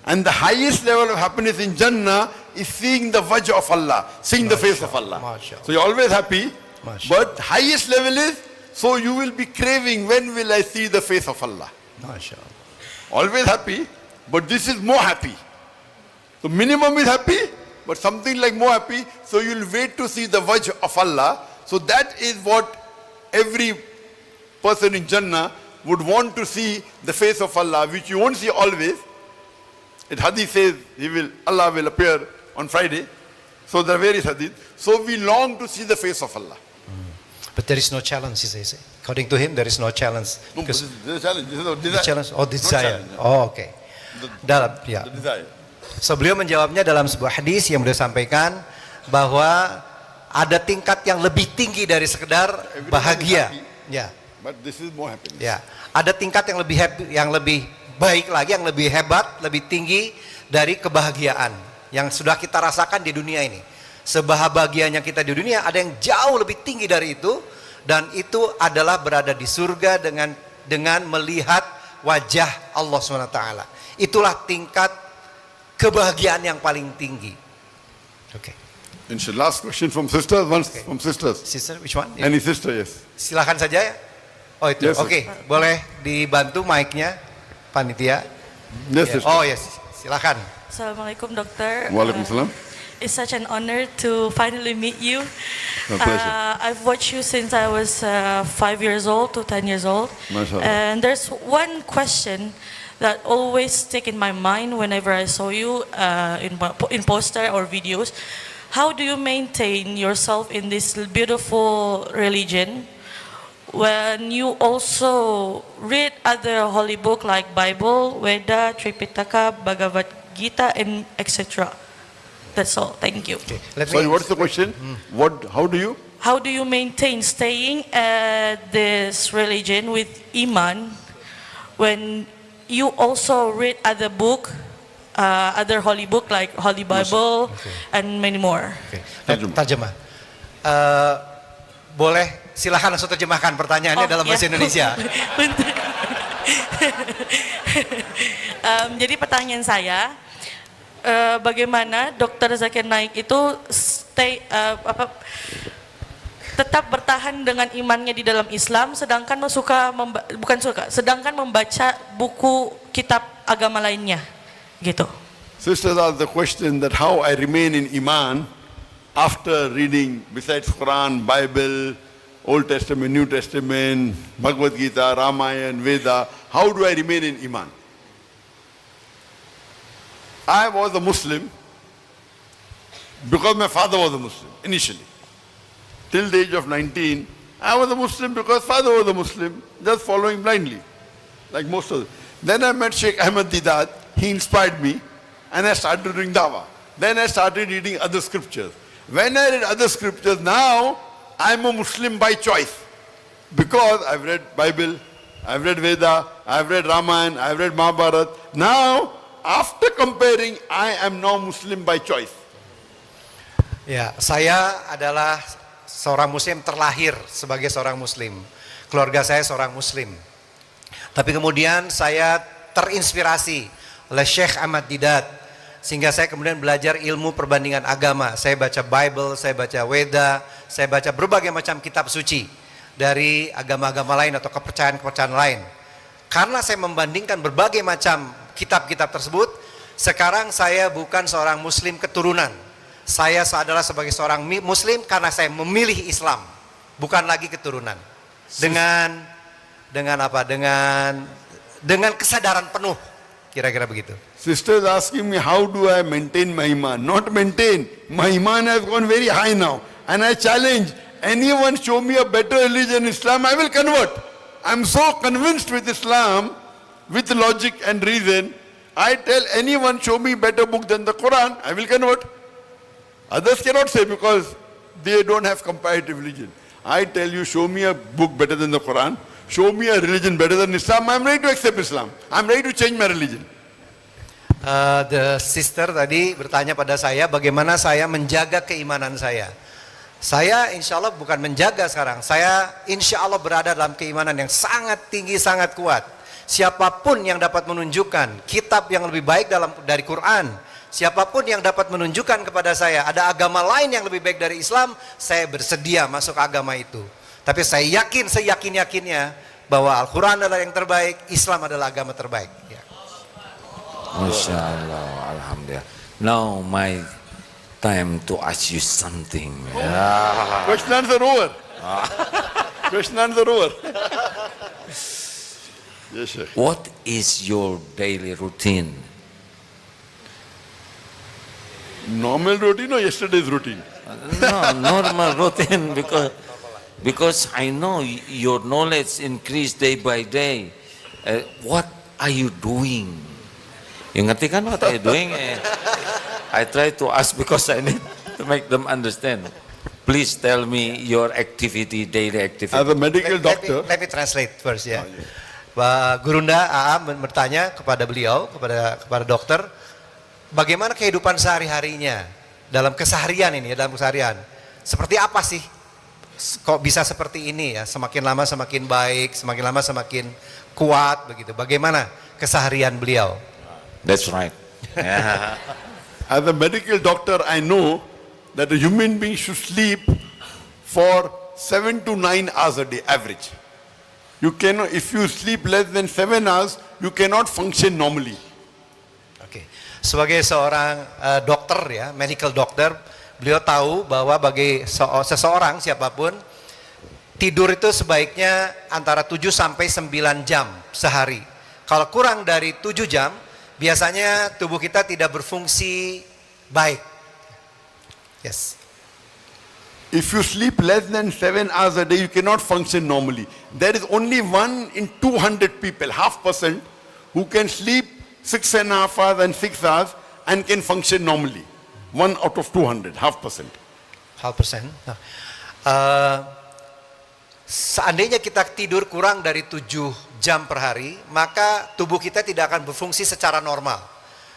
And the highest level of happiness in Jannah is seeing the wajh of Allah, seeing the face of Allah. Mashallah. So you're always happy, Mashallah. but highest level is, so you will be craving, when will I see the face of Allah? MashaAllah. Always happy, but this is more happy. So minimum is happy, but something like more happy, so you'll wait to see the wajh of Allah. So that is what every person in Jannah would want to see, the face of Allah, which you won't see always. It hadith says Allah will appear on Friday. So there are various hadith. So we long to see the face of Allah. But there is no challenge, he says. According to him, there is no challenge. No, Because this is a challenge. This is a the desire. challenge, oh, Not desire. challenge. Oh, okay. Dalam, ya. The desire. So beliau menjawabnya dalam sebuah hadis yang beliau sampaikan bahwa ada tingkat yang lebih tinggi dari sekedar bahagia. Ya, But this is more happiness. ya. Ada tingkat yang lebih yang lebih baik lagi, yang lebih hebat, lebih tinggi dari kebahagiaan yang sudah kita rasakan di dunia ini. Sebahagianya kita di dunia, ada yang jauh lebih tinggi dari itu, dan itu adalah berada di surga dengan melihat wajah Allah SWT. Itulah tingkat kebahagiaan yang paling tinggi. Oke. Inshallah, last question from sisters. Once from sisters. Sister, which one? Any sister, yes. Silakan saja ya. Oh itu. Yes, sir. Oke, boleh dibantu mic-nya panitia. Yes, Ya. sister. Oh yes, silakan. Assalamualaikum, Doctor. Waalaikumsalam. It's such an honor to finally meet you. My pleasure. I've watched you since I was 5 years old to 10 years old. Mashallah. And there's one question that always stick in my mind whenever I saw you in poster or videos. How do you maintain yourself in this beautiful religion when you also read other holy book like Bible, Veda, Tripitaka, Bhagavad Gita, and etc.? That's all. Thank you. Let Sorry, me, what's the question? How do you? How do you maintain staying at this religion with Iman when you also read other book, other holy book like Holy Bible and many more? Terjemah. Boleh silakan langsung terjemahkan pertanyaannya dalam bahasa ya. Indonesia. Bentar. Jadi pertanyaan saya, bagaimana Dr. Zakir Naik itu tetap bertahan dengan imannya di dalam Islam, sedangkan sedangkan membaca buku kitab agama lainnya, gitu. Sisters ask the question that how I remain in Iman after reading, besides Quran, Bible, Old Testament, New Testament, Bhagavad Gita, Ramayana, Veda, how do I remain in Iman? I was a Muslim because my father was a Muslim initially. Till the age of 19, I was a Muslim because father was a Muslim, just following blindly, like most of them. Then I met Sheikh Ahmad Didat, he inspired me, and I started doing dawah. Then I started reading other scriptures. When I read other scriptures, now I'm a Muslim by choice. Because I've read Bible, I've read Veda, I've read Ramayana, I've read Mahabharata. Now, after comparing, I am now Muslim by choice. Ya, saya adalah seorang Muslim terlahir sebagai seorang Muslim. Keluarga saya seorang Muslim. Tapi kemudian saya terinspirasi oleh Syekh Ahmad Didat. Sehingga saya kemudian belajar ilmu perbandingan agama. Saya baca Bible, saya baca Veda, saya baca berbagai macam kitab suci dari agama-agama lain atau kepercayaan-kepercayaan lain. Karena saya membandingkan berbagai macam kitab-kitab tersebut, sekarang saya bukan seorang Muslim keturunan. Saya adalah sebagai seorang Muslim karena saya memilih Islam, bukan lagi keturunan. Dengan apa? Dengan kesadaran penuh, kira-kira begitu. Sisters asking me, how do I maintain my iman? Not maintain. My iman has gone very high now. And I challenge, anyone show me a better religion, Islam, I will convert. I'm so convinced with Islam, with logic and reason, I tell anyone show me better book than the Quran, I will convert. Others cannot say because they don't have comparative religion. I tell you, show me a book better than the Quran, show me a religion better than Islam, I'm ready to accept Islam. I'm ready to change my religion. The sister tadi bertanya pada saya bagaimana saya menjaga keimanan saya. Saya insya Allah bukan menjaga sekarang. Saya insya Allah berada dalam keimanan yang sangat tinggi, sangat kuat. Siapapun yang dapat menunjukkan kitab yang lebih baik dari Quran, siapapun yang dapat menunjukkan kepada saya ada agama lain yang lebih baik dari Islam, saya bersedia masuk agama itu. Tapi saya yakin, seyakin-yakinnya bahwa Al-Quran adalah yang terbaik, Islam adalah agama terbaik. Ya. Masya Allah, Alhamdulillah. Now my time to ask you something. Ya. Question answer over. Question answer over. Yes, sir. What is your daily routine? Normal routine or yesterday's routine? No, normal routine because I know your knowledge increase day by day. What are you doing? You ngerti kan what are you doing? I try to ask because I need to make them understand. Please tell me your activity, daily activity. As a medical doctor, Let me translate first ya. Pak Gurunda AA bertanya kepada beliau, kepada dokter, bagaimana kehidupan sehari-harinya dalam keseharian ini, dalam keseharian. Seperti apa sih? Kok bisa seperti ini ya? Semakin lama semakin baik, semakin lama semakin kuat begitu. Bagaimana keseharian beliau? That's right. as a medical doctor, I know that a human being should sleep for 7 to 9 hours a day, average. You cannot, if you sleep less than 7 hours, you cannot function normally. Oke. Sebagai seorang dokter ya, medical doctor, beliau tahu bahwa bagi seseorang siapapun tidur itu sebaiknya antara 7 sampai 9 jam sehari. Kalau kurang dari 7 jam, biasanya tubuh kita tidak berfungsi baik. Yes. If you sleep less than 7 hours a day, you cannot function normally. There is only 1 in 200 people, 0.5%, who can sleep 6.5 hours and 6 hours and can function normally. 1 out of 200, 0.5%. 0.5%. Seandainya kita tidur kurang dari 7 jam per hari, maka tubuh kita tidak akan berfungsi secara normal.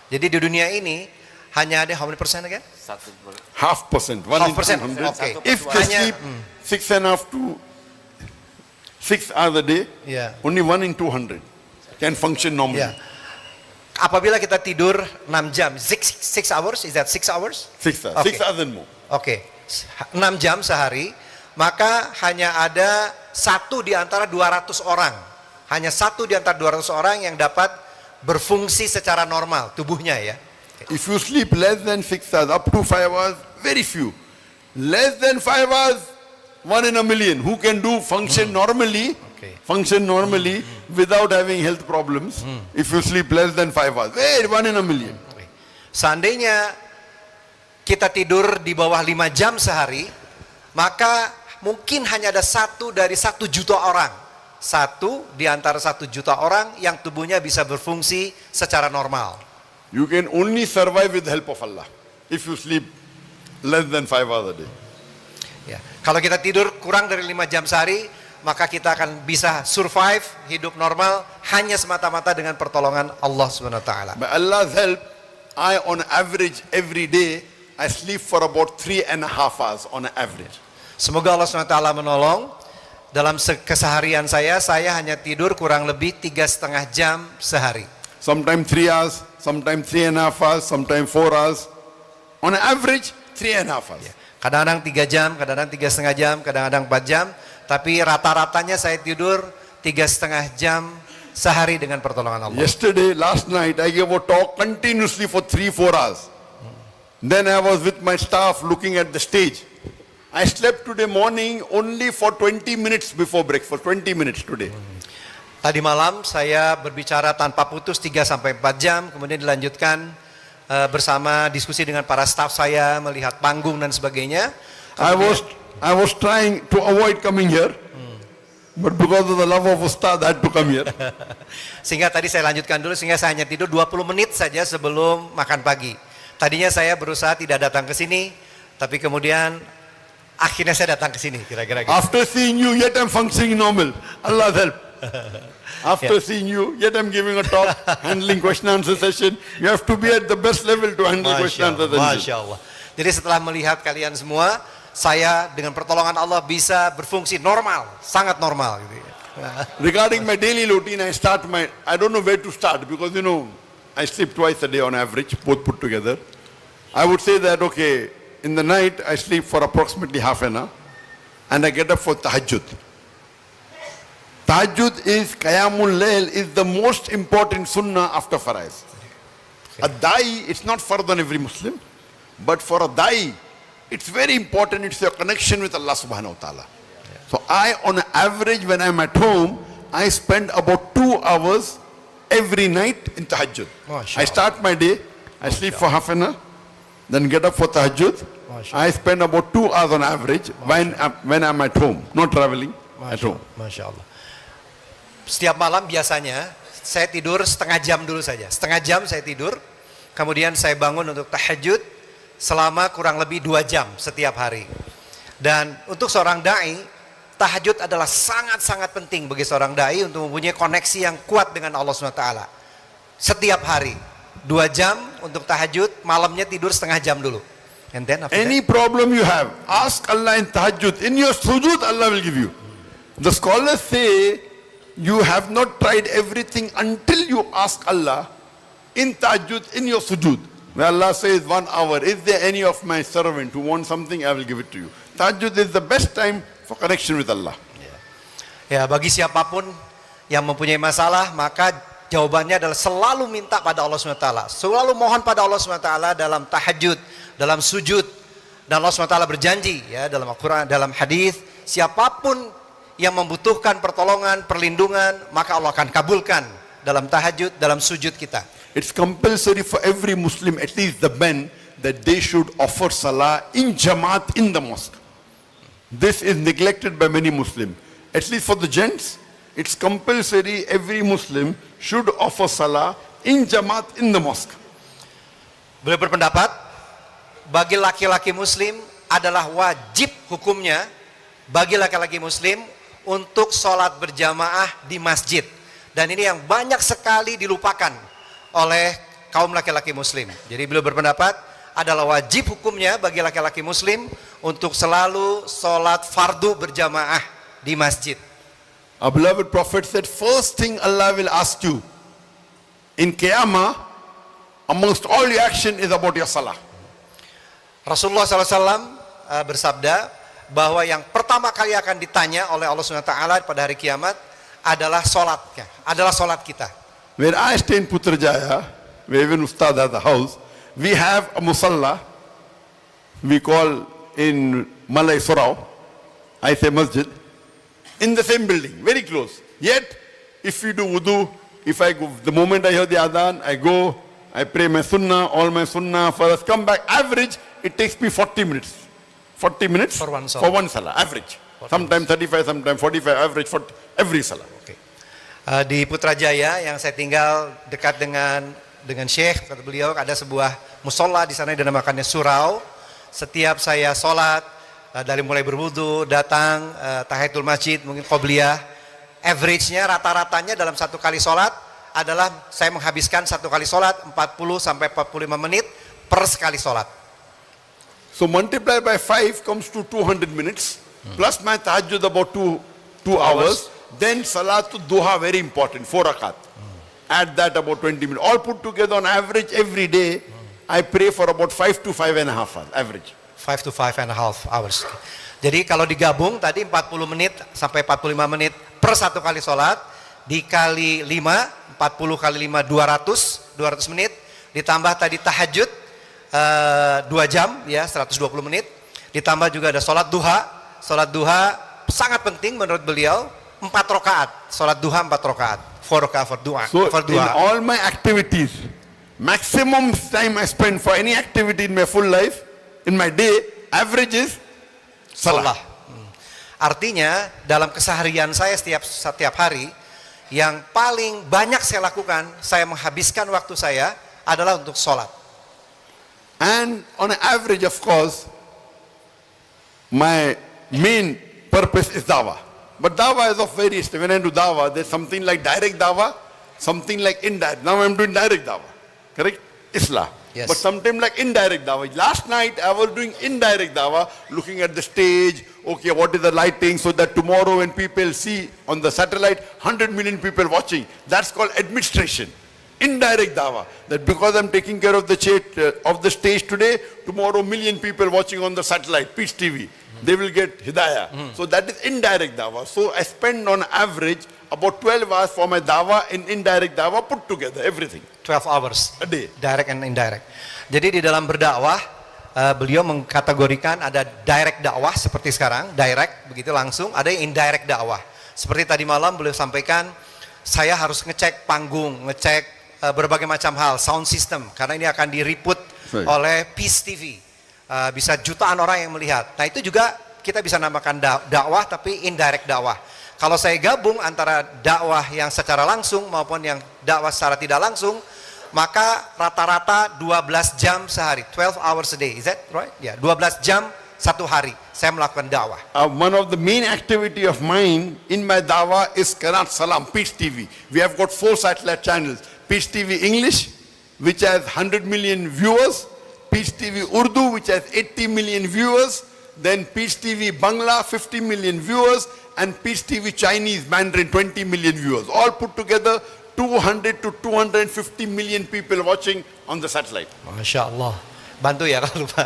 Jadi di dunia ini hanya ada how many percent again? 0.5%, 1 in 200. Okay. If they sleep 6.5 to 6 hours a day, Yeah. only 1 in 200 can function normally. Ya. Apabila kita tidur 6 jam, 6 hours, is that 6 hours? 6 hours, Okay. 6 hours and more. Oke, 6 jam sehari, maka hanya ada 1 di antara 200 orang. Hanya 1 di antara 200 orang yang dapat berfungsi secara normal tubuhnya ya. If you sleep less than 6 hours, up to 5 hours, very few. Less than 5 hours, 1 in a million. Who can do function normally, without having health problems, if you sleep less than 5 hours. Very 1 in a million. Seandainya kita tidur di bawah 5 jam sehari, maka mungkin hanya ada 1 dari 1 juta orang. 1 di antara 1 juta orang yang tubuhnya bisa berfungsi secara normal. You can only survive with the help of Allah if you sleep less than 5 hours a day. Ya. Kalau kita tidur kurang dari 5 jam sehari, maka kita akan bisa survive hidup normal hanya semata-mata dengan pertolongan Allah Subhanahu wa taala. By Allah's help, I on average every day I sleep for about 3.5 hours on average. Semoga Allah Subhanahu wa taala menolong. Dalam keseharian saya hanya tidur kurang lebih 3,5 jam sehari. Sometimes 3 hours, sometimes 3.5 hours, sometimes 4 hours. On average, 3.5 hours. Kadang-kadang 3 jam, kadang-kadang 3,5 jam, kadang-kadang 4 jam. Tapi rata-ratanya saya tidur 3,5 jam sehari dengan pertolongan Allah. Yesterday, last night, I gave a talk continuously for 3-4 hours. Then I was with my staff looking at the stage. I slept today morning only for 20 minutes before breakfast, 20 minutes today. Tadi malam saya berbicara tanpa putus 3-4 jam, kemudian dilanjutkan bersama diskusi dengan para staff saya, melihat panggung dan sebagainya. I was trying to avoid coming here, but because of the love of Ustad, I had to come here. Sehingga tadi saya lanjutkan dulu, sehingga saya hanya tidur 20 menit saja sebelum makan pagi. Tadinya saya berusaha tidak datang ke sini, tapi kemudian Akhirnya saya datang ke sini, kira-kira gitu. After seeing you, yet I'm functioning normal. Allah's help. After seeing you, yet I'm giving a talk, handling question answer session. You have to be at the best level to handle question answer session. Masya Allah. Jadi setelah melihat kalian semua, saya dengan pertolongan Allah bisa berfungsi normal, sangat normal gitu ya. Regarding my daily routine, I don't know where to start because I sleep twice a day on average, both put together. I would say that, okay, in the night I sleep for approximately half an hour and I get up for tahajjud. Tahajjud is, Qiyamul Layl is the most important sunnah after Faraiz. A da'i, it's not fard on every Muslim, but for a da'i, it's very important, it's your connection with Allah subhanahu wa ta'ala. So I, on an average, when I'm at home, I spend about 2 hours every night in tahajjud. I start my day, I sleep for half an hour, then get up for tahajjud. I spend about 2 hours on average when I'm at home, not traveling, at home. Masya Allah. Setiap malam biasanya saya tidur setengah jam dulu saja. Setengah jam saya tidur, kemudian saya bangun untuk tahajud selama kurang lebih 2 jam setiap hari. Dan untuk seorang da'i, tahajud adalah sangat-sangat penting bagi seorang da'i untuk mempunyai koneksi yang kuat dengan Allah SWT. Setiap hari 2 jam untuk tahajud, malamnya tidur setengah jam dulu. And then after Any problem you have, ask Allah in tahajjud. In your sujud, Allah will give you. The scholars say, you have not tried everything until you ask Allah in tahajjud, in your sujud. Where Allah says 1 hour, is there any of my servant who wants something, I will give it to you. Tahajjud is the best time for connection with Allah. Ya, bagi siapapun yang mempunyai masalah, maka jawabannya adalah selalu minta pada Allah SWT. Selalu mohon pada Allah SWT dalam tahajud, dalam sujud. Dan Allah SWT berjanji ya dalam Al-Quran, dalam hadis, siapapun yang membutuhkan pertolongan, perlindungan, maka Allah akan kabulkan dalam tahajud, dalam sujud kita. It's compulsory for every Muslim, at least the men, that they should offer salah in Jamaat in the mosque. This is neglected by many Muslims. At least for the gents, it's compulsory every Muslim should offer salah in Jamaat in the mosque. Beliau berpendapat, bagi laki-laki Muslim adalah wajib hukumnya bagi laki-laki Muslim untuk sholat berjamaah di masjid. Dan ini yang banyak sekali dilupakan oleh kaum laki-laki Muslim. Jadi beliau berpendapat adalah wajib hukumnya bagi laki-laki Muslim untuk selalu sholat fardu berjamaah di masjid. Our beloved Prophet said, first thing Allah will ask you in Qiyamah, amongst all your action is about your salah. Rasulullah SAW bersabda bahwa yang pertama kali akan ditanya oleh Allah SWT pada hari kiamat adalah sholatnya, adalah sholat kita. Where I stay in Putrajaya, where even Ustad has a house, we have a musalla, we call in Malay Surau, I say masjid, in the same building, very close. Yet, if we do wudu, if I go, the moment I hear the adhan, I go, I pray my sunnah, all my sunnah, first come back, average, it takes me 40 minutes. 40 minutes For one salah, average. Sometimes 35, sometimes 45, average for every salah. Okay. Di Putrajaya yang saya tinggal dekat dengan Syekh, kata beliau ada sebuah musola di sana yang dinamakannya surau. Setiap saya sholat dari mulai berwudu, datang tahiyatul masjid, mungkin qobliyah, average-nya rata-ratanya dalam satu kali sholat adalah saya menghabiskan satu kali sholat 40 sampai 45 menit per sekali sholat. So multiply by 5 comes to 200 minutes, plus my tahajjud about 2 hours, then salatul duha very important, 4 rakat. Add that about 20 minutes. All put together on average every day, I pray for about 5 to 5.5 hours, average. 5 to 5.5 hours. Jadi kalau digabung tadi 40 menit sampai 45 menit per satu kali sholat, dikali 5, 40 kali 5, 200 menit, ditambah tadi tahajud, 2 jam ya 120 menit, ditambah juga ada sholat duha sangat penting menurut beliau, 4 rakaat, sholat duha 4 rakaat, 4 rakaat for duha. So in all my activities, maximum time I spend for any activity in my full life, in my day, average is salah. Artinya dalam keseharian saya setiap hari, yang paling banyak saya lakukan, saya menghabiskan waktu saya adalah untuk sholat. And on an average, of course, my main purpose is dawah. But dawah is of various. When I do dawah, there's something like direct dawah, something like indirect. Now I'm doing direct dawah. Correct? Islah. Yes. But sometimes like indirect dawah. Last night I was doing indirect dawah, looking at the stage, okay, what is the lighting, so that tomorrow when people see on the satellite, 100 million people watching. That's called administration. Indirect dawah. That because I'm taking care of the stage today, tomorrow million people watching on the satellite, Peace TV. They will get hidayah. So that is indirect dawah. So I spend on average about 12 hours for my dawah and indirect dawah put together, everything. 12 hours. A day. Direct and indirect. Jadi di dalam berdakwah, beliau mengkategorikan ada direct dakwah seperti sekarang, direct begitu langsung, ada yang indirect dakwah. Seperti tadi malam beliau sampaikan, saya harus ngecek panggung, ngecek berbagai macam hal, sound system, karena ini akan diriput oleh Peace TV. Bisa jutaan orang yang melihat. Nah itu juga kita bisa namakan dakwah tapi indirect dakwah. Kalau saya gabung antara dakwah yang secara langsung maupun yang dakwah secara tidak langsung, maka rata-rata 12 jam sehari, 12 hours a day, is that right? Ya, 12 jam satu hari saya melakukan dakwah. One of the main activity of mine in my dawah is Qanaat Salam, Peace TV. We have got 4 satellite channels. Peace TV English, which has 100 million viewers. Peace TV Urdu, which has 80 million viewers. Then Peace TV Bangla, 50 million viewers. And Peace TV Chinese Mandarin, 20 million viewers. All put together, 200 to 250 million people watching on the satellite. Masya Allah. Bantu ya kalau lupa.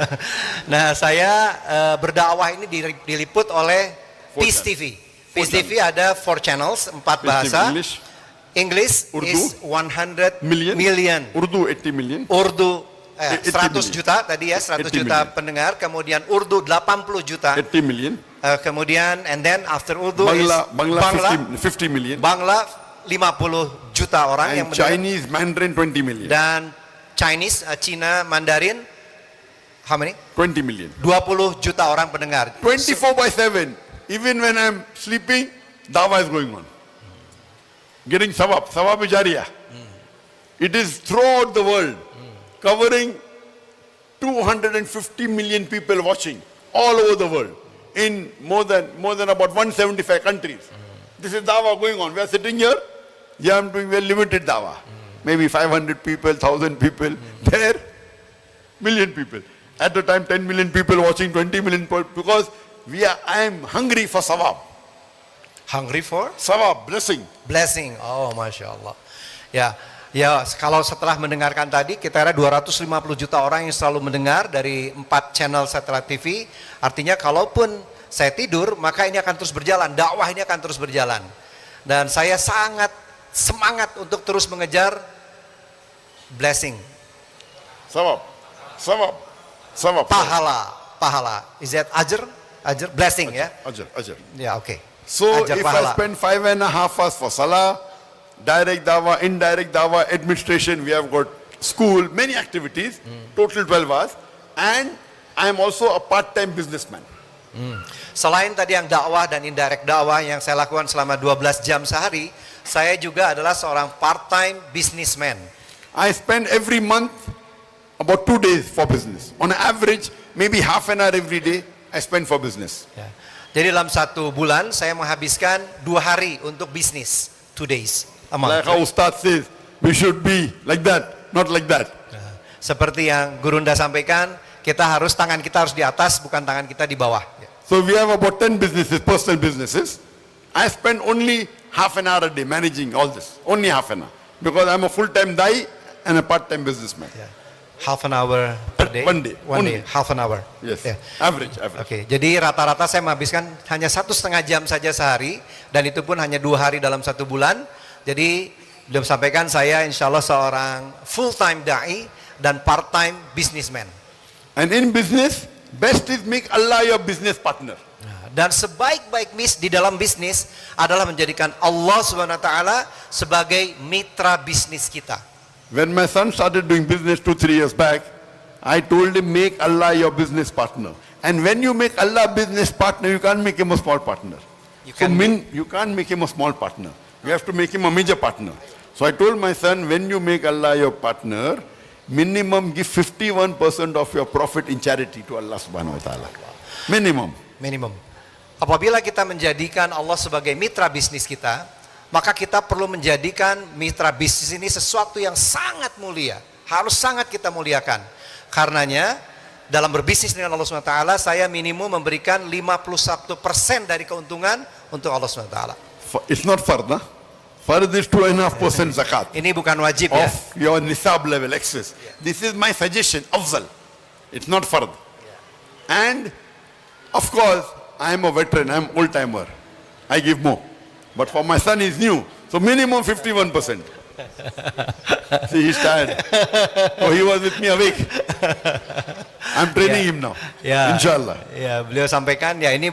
Nah saya berdakwah ini diliput oleh Peace TV. Peace TV ada 4 channels, 4 bahasa. English Urdu, is 100 million. Urdu 80 million. Urdu 100 million. juta tadi ya, 100 juta million. pendengar. Kemudian Urdu 80 juta. 80 million. Kemudian and then after Urdu Bangla, is 50 million. Bangla 50 juta orang And yang mendengar. Chinese Mandarin 20 million. Dan Chinese, Cina Mandarin, how many? 20 million. 20 juta orang pendengar. 24/7. Even when I'm sleeping, dawah is going on. Getting sawab jariyah. It is throughout the world, covering 250 million people watching all over the world in more than about 175 countries. This is dawah going on. We are sitting here. Yeah, I'm doing very limited dawah. Maybe 500 people, 1,000 people. There, million people. At the time, 10 million people watching, 20 million people, because I am hungry for sawab. Hungry for Sawab, blessing. blessing. Oh, Masya Allah. Ya, kalau setelah mendengarkan tadi, kita ada 250 juta orang yang selalu mendengar dari 4 channel satelit TV. Artinya kalaupun saya tidur, maka ini akan terus berjalan. Dakwah ini akan terus berjalan. Dan saya sangat semangat untuk terus mengejar blessing. Sawab. Pahala. Is that ajr? Ajr, blessing ya? Ajr. Ya, oke. So Ajr, if pahala. I spend 5.5 hours for salah, direct dawah, indirect dawah, administration, we have got school, many activities, total 12 hours, and I am also a part-time businessman. Selain tadi yang dakwah dan indirect dakwah yang saya lakukan selama 12 jam sehari, saya juga adalah seorang part-time businessman. I spend every month about 2 days for business. On average, maybe half an hour every day I spend for business. Ya. Jadi dalam 1 bulan saya menghabiskan 2 hari untuk bisnis, 2 days a month. Like how Ustad says, we should be like that, not like that. Seperti yang Gurunda sampaikan, tangan kita harus di atas, bukan tangan kita di bawah. So we have about 10 businesses, personal businesses. I spend only half an hour a day managing all this, only half an hour. Because I'm a full-time da'i and a part-time businessman. Ya. Half an hour per day? One day. One day, Only. half an hour. Yes, Ya. average. Oke, jadi rata-rata saya menghabiskan hanya 1,5 jam saja sehari, dan itu pun hanya 2 hari dalam 1 bulan. Jadi belum sampaikan saya insya Allah seorang full-time da'i dan part-time businessman. And in business, best is make Allah your business partner. Dan sebaik-baik di dalam bisnis adalah menjadikan Allah SWT sebagai mitra bisnis kita. When my son started doing business 2-3 years back, I told him make Allah your business partner. And when you make Allah business partner, you can't make him a small partner. You can't make him a small partner. You have to make him a major partner. So I told my son, when you make Allah your partner, minimum give 51% of your profit in charity to Allah subhanahu wa ta'ala. Minimum. Minimum. Apabila kita menjadikan Allah sebagai mitra bisnis kita, maka kita perlu menjadikan mitra bisnis ini sesuatu yang sangat mulia. Harus sangat kita muliakan. Karenanya, dalam berbisnis dengan Allah SWT, saya minimum memberikan 51% dari keuntungan untuk Allah SWT. It's not fard, huh? Fard is 2.5% zakat Ini bukan wajib ya. of your nisab level excess. This is my suggestion, afzal. It's not fard. And of course, I am a veteran, I am old timer. I give more. But for my son, he's new. So minimum 51%. See, he's tired. Oh, he was with me awake. I'm training him now. Ya, Inshallah. ya, beliau sampaikan ya ini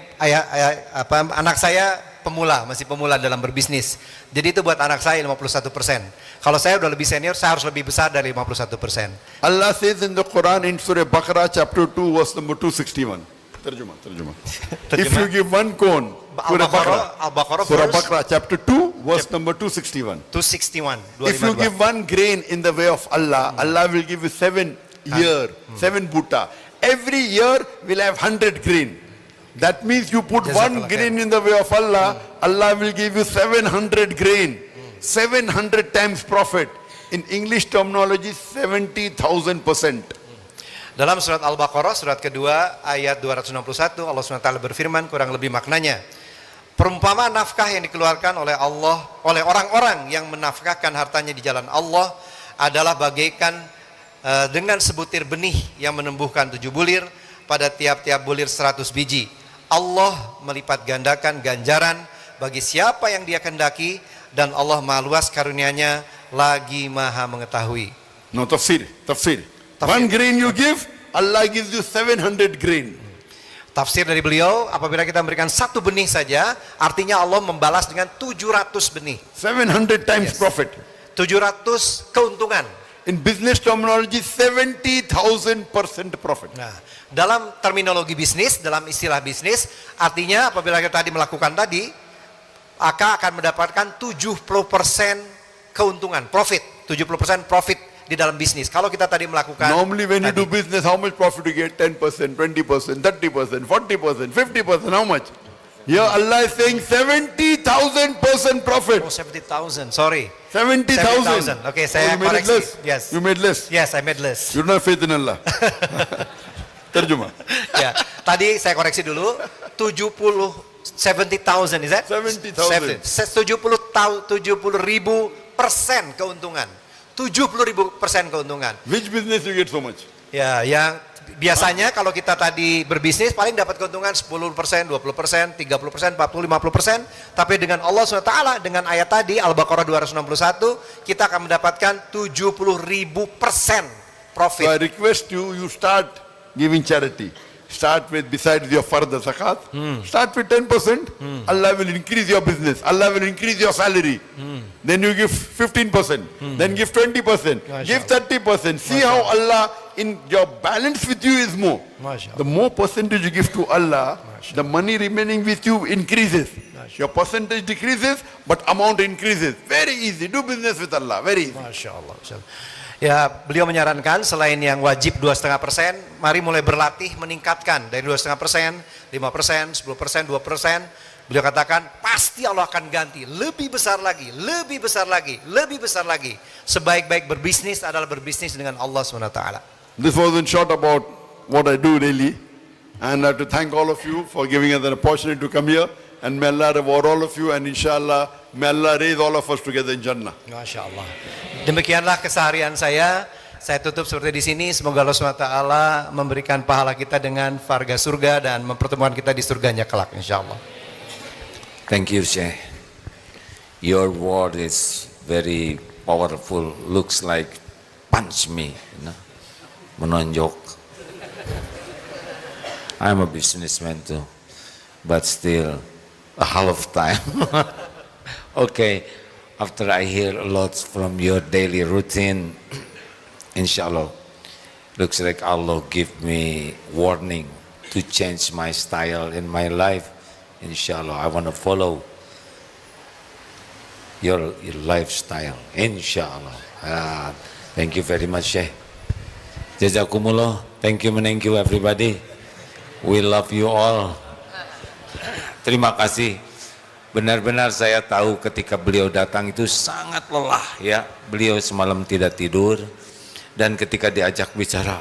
anak saya pemula, masih pemula dalam berbisnis. Jadi itu buat anak saya 51%. Kalau saya udah lebih senior, saya harus lebih besar dari 51%. Allah says in the Quran in Surah Baqarah chapter 2 verse number 261. Terjemah. If you give one corn, Surah Al-Baqarah Surah verse Baqarah chapter 2 verse number 261. 261. If you give one grain in the way of Allah, Allah will give you 7 year, 7 buta. Every year will have 100 grain. That means you put one Jazakallah grain in the way of Allah, Allah will give you 700 grain. 700 times profit. In English terminology, 70,000%. Dalam surat Al-Baqarah, surat kedua, ayat 261, Allah SWT berfirman, kurang lebih maknanya. Perumpamaan nafkah yang dikeluarkan oleh Allah, oleh orang-orang yang menafkahkan hartanya di jalan Allah adalah bagaikan dengan sebutir benih yang menumbuhkan 7 bulir, pada tiap-tiap bulir 100 biji. Allah melipat gandakan ganjaran bagi siapa yang Dia kehendaki, dan Allah Maha luas karunia-Nya, lagi Maha mengetahui. No, tafsir. One grain you give, Allah gives you 700 grain. Tafsir dari beliau, apabila kita memberikan 1 benih saja, artinya Allah membalas dengan 700 benih. 700 times profit. 700 keuntungan. In business terminology, 70,000% profit. Nah, dalam terminologi bisnis, dalam istilah bisnis, artinya apabila kita tadi melakukan tadi, akan mendapatkan 70% keuntungan, profit. 70% profit di dalam bisnis. Kalau kita tadi melakukan Normally when you tadi, do business, how much profit you get? 10%, 20%, 30%, 40%, 50%, how much? Here Allah is saying 70,000% profit. oh 70,000, sorry. 70,000. Oke, saya you made it koreksi. less. Yes. You made less. Yes, I made less. You don't have faith in Allah. Terjemah. Ya, tadi saya koreksi dulu. 70,000 is that? 70,000. 70,000% keuntungan. 70,000% keuntungan. Which business you get so much? Ya, yang biasanya kalau kita tadi berbisnis paling dapat keuntungan 10%, 20%, 30%, 40%, 50%. Tapi dengan Allah SWT, dengan ayat tadi Al-Baqarah 261, kita akan mendapatkan 70,000% profit. So I request you, you start giving charity. Start with, besides your further zakat, start with 10%. Allah will increase your business. Allah will increase your salary. Then you give 15%. Then give 20%. Give 30%. See how Allah, in your balance with you is more. MashaAllah. The more percentage you give to Allah, the money remaining with you increases. Your percentage decreases, but amount increases. Very easy. Do business with Allah. Very easy. Masya Allah. Ya, beliau menyarankan selain yang wajib 2,5%, mari mulai berlatih meningkatkan dari 2,5%, 5%, 10%, 2%. Beliau katakan pasti Allah akan ganti lebih besar lagi, lebih besar lagi, lebih besar lagi. Sebaik-baik berbisnis adalah berbisnis dengan Allah SWT. This was in short about what I do daily. And I have to thank all of you for giving us an opportunity to come here. And may Allah reward all of you, and inshallah, may Allah raise all of us together in Jannah. Masya Allah. Demikianlah keseharian saya. Saya tutup seperti di sini. Semoga Allah SWT memberikan pahala kita dengan varga surga dan mempertemukan kita di surganya kelak, insya Allah. Thank you, Syekh. Your word is very powerful. Looks like punch me, menonjok. I'm a businessman too, but still a half time. Okay, after I hear a lot from your daily routine, inshallah, looks like Allah give me warning to change my style in my life. Inshallah, I want to follow your lifestyle. Inshallah. Thank you very much, Syekh. Jazakumullah. Thank you everybody. We love you all. terima kasih. Benar-benar saya tahu ketika beliau datang itu sangat lelah ya. Beliau semalam tidak tidur dan ketika diajak bicara.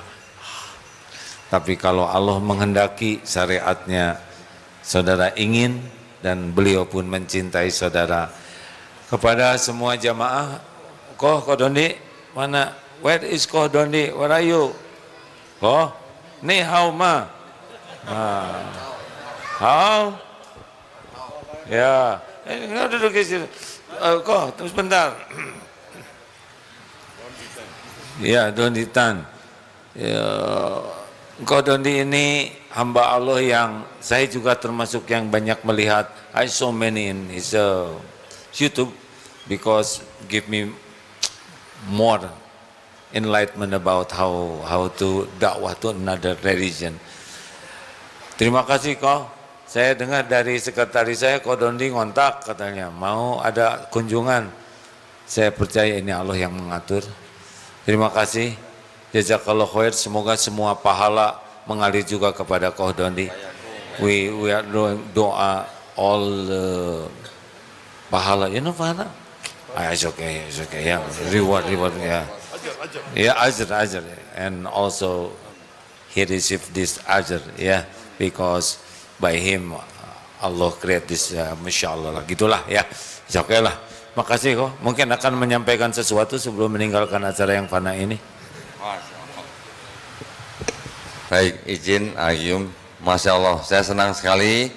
Tapi kalau Allah menghendaki syariatnya saudara ingin dan beliau pun mencintai saudara. Kepada semua jamaah, Koh Dondi mana? Where is Koh Dondi? Where are you? Koh? Ni hao ma? Hao? Ya, nggak duduk di sini. Koh, tunggu sebentar. Ya, Dondi Tan. Ya, Koh Dondi ini hamba Allah yang saya juga termasuk yang banyak melihat. I saw many in his YouTube because give me more enlightenment about how to dakwah to another religion. Terima kasih Koh. Saya dengar dari sekretaris saya, Koh Dondi ngontak katanya, mau ada kunjungan. Saya percaya ini Allah yang mengatur. Terima kasih. Jazakallah khair. Semoga semua pahala mengalir juga kepada Koh Dondi. We are doing doa all pahala. You know pahala? It's okay. Yeah. Reward. Yeah. Yeah, ajr. And also he received this ajr. Yeah, because by him Allah create this Masya Allah lah, gitulah ya. Oke lah, makasih kok. Mungkin akan menyampaikan sesuatu sebelum meninggalkan acara yang fana ini. Baik, izin Agium. Masya Allah, saya senang sekali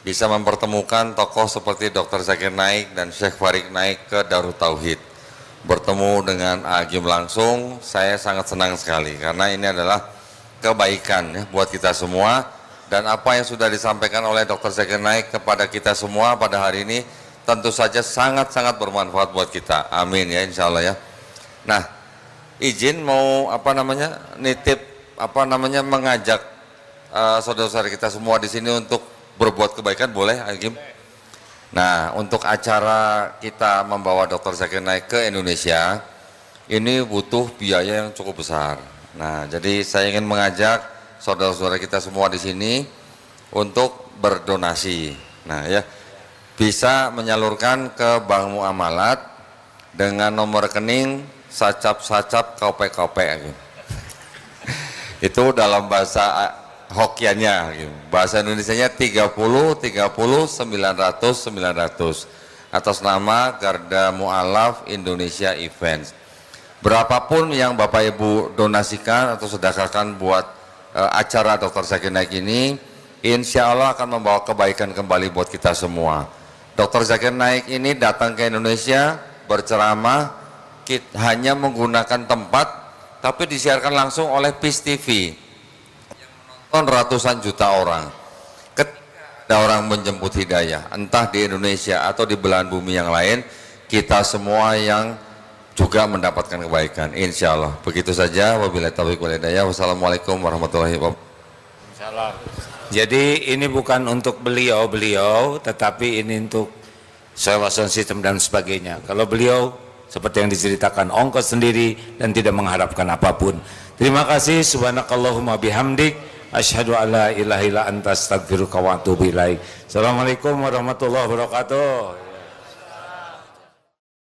bisa mempertemukan tokoh seperti Dr. Zakir Naik dan Syekh Farid Naik ke Darut Tauhid. Bertemu dengan Agium langsung, saya sangat senang sekali karena ini adalah kebaikan ya buat kita semua. Dan apa yang sudah disampaikan oleh Dr. Zakir Naik kepada kita semua pada hari ini tentu saja sangat-sangat bermanfaat buat kita. Amin ya, insya Allah ya. Nah, izin mau nitip mengajak saudara-saudara kita semua di sini untuk berbuat kebaikan, boleh Agim? Nah, untuk acara kita membawa Dr. Zakir Naik ke Indonesia ini butuh biaya yang cukup besar. Nah, jadi saya ingin mengajak saudara-saudara kita semua di sini untuk berdonasi. Nah ya, bisa menyalurkan ke Bank Muamalat dengan nomor rekening sacap kaupe. Itu dalam bahasa Hokiannya, bahasa Indonesianya 30 900 atas nama Garda Mu'alaf Indonesia Events. Berapapun yang Bapak Ibu donasikan atau sedekahkan buat acara Dr. Zakir Naik ini, insya Allah akan membawa kebaikan kembali buat kita semua. Dr. Zakir Naik ini datang ke Indonesia berceramah, hanya menggunakan tempat, tapi disiarkan langsung oleh PIS TV yang menonton ratusan juta orang. Ketika ada orang menjemput hidayah, entah di Indonesia atau di belahan bumi yang lain, kita semua yang juga mendapatkan kebaikan, insya Allah. Begitu saja, wabillahi taufiq wal hidayah. Wassalamualaikum warahmatullahi wabarakatuh. Jadi ini bukan untuk beliau, tetapi ini untuk sewa sound system dan sebagainya. Kalau beliau seperti yang diceritakan, ongkos sendiri dan tidak mengharapkan apapun. Terima kasih. Subhanakallahumma bihamdik, asyhadu alla ilaha illa anta astaghfiruka wa atubu ilaik. Assalamualaikum warahmatullahi wabarakatuh.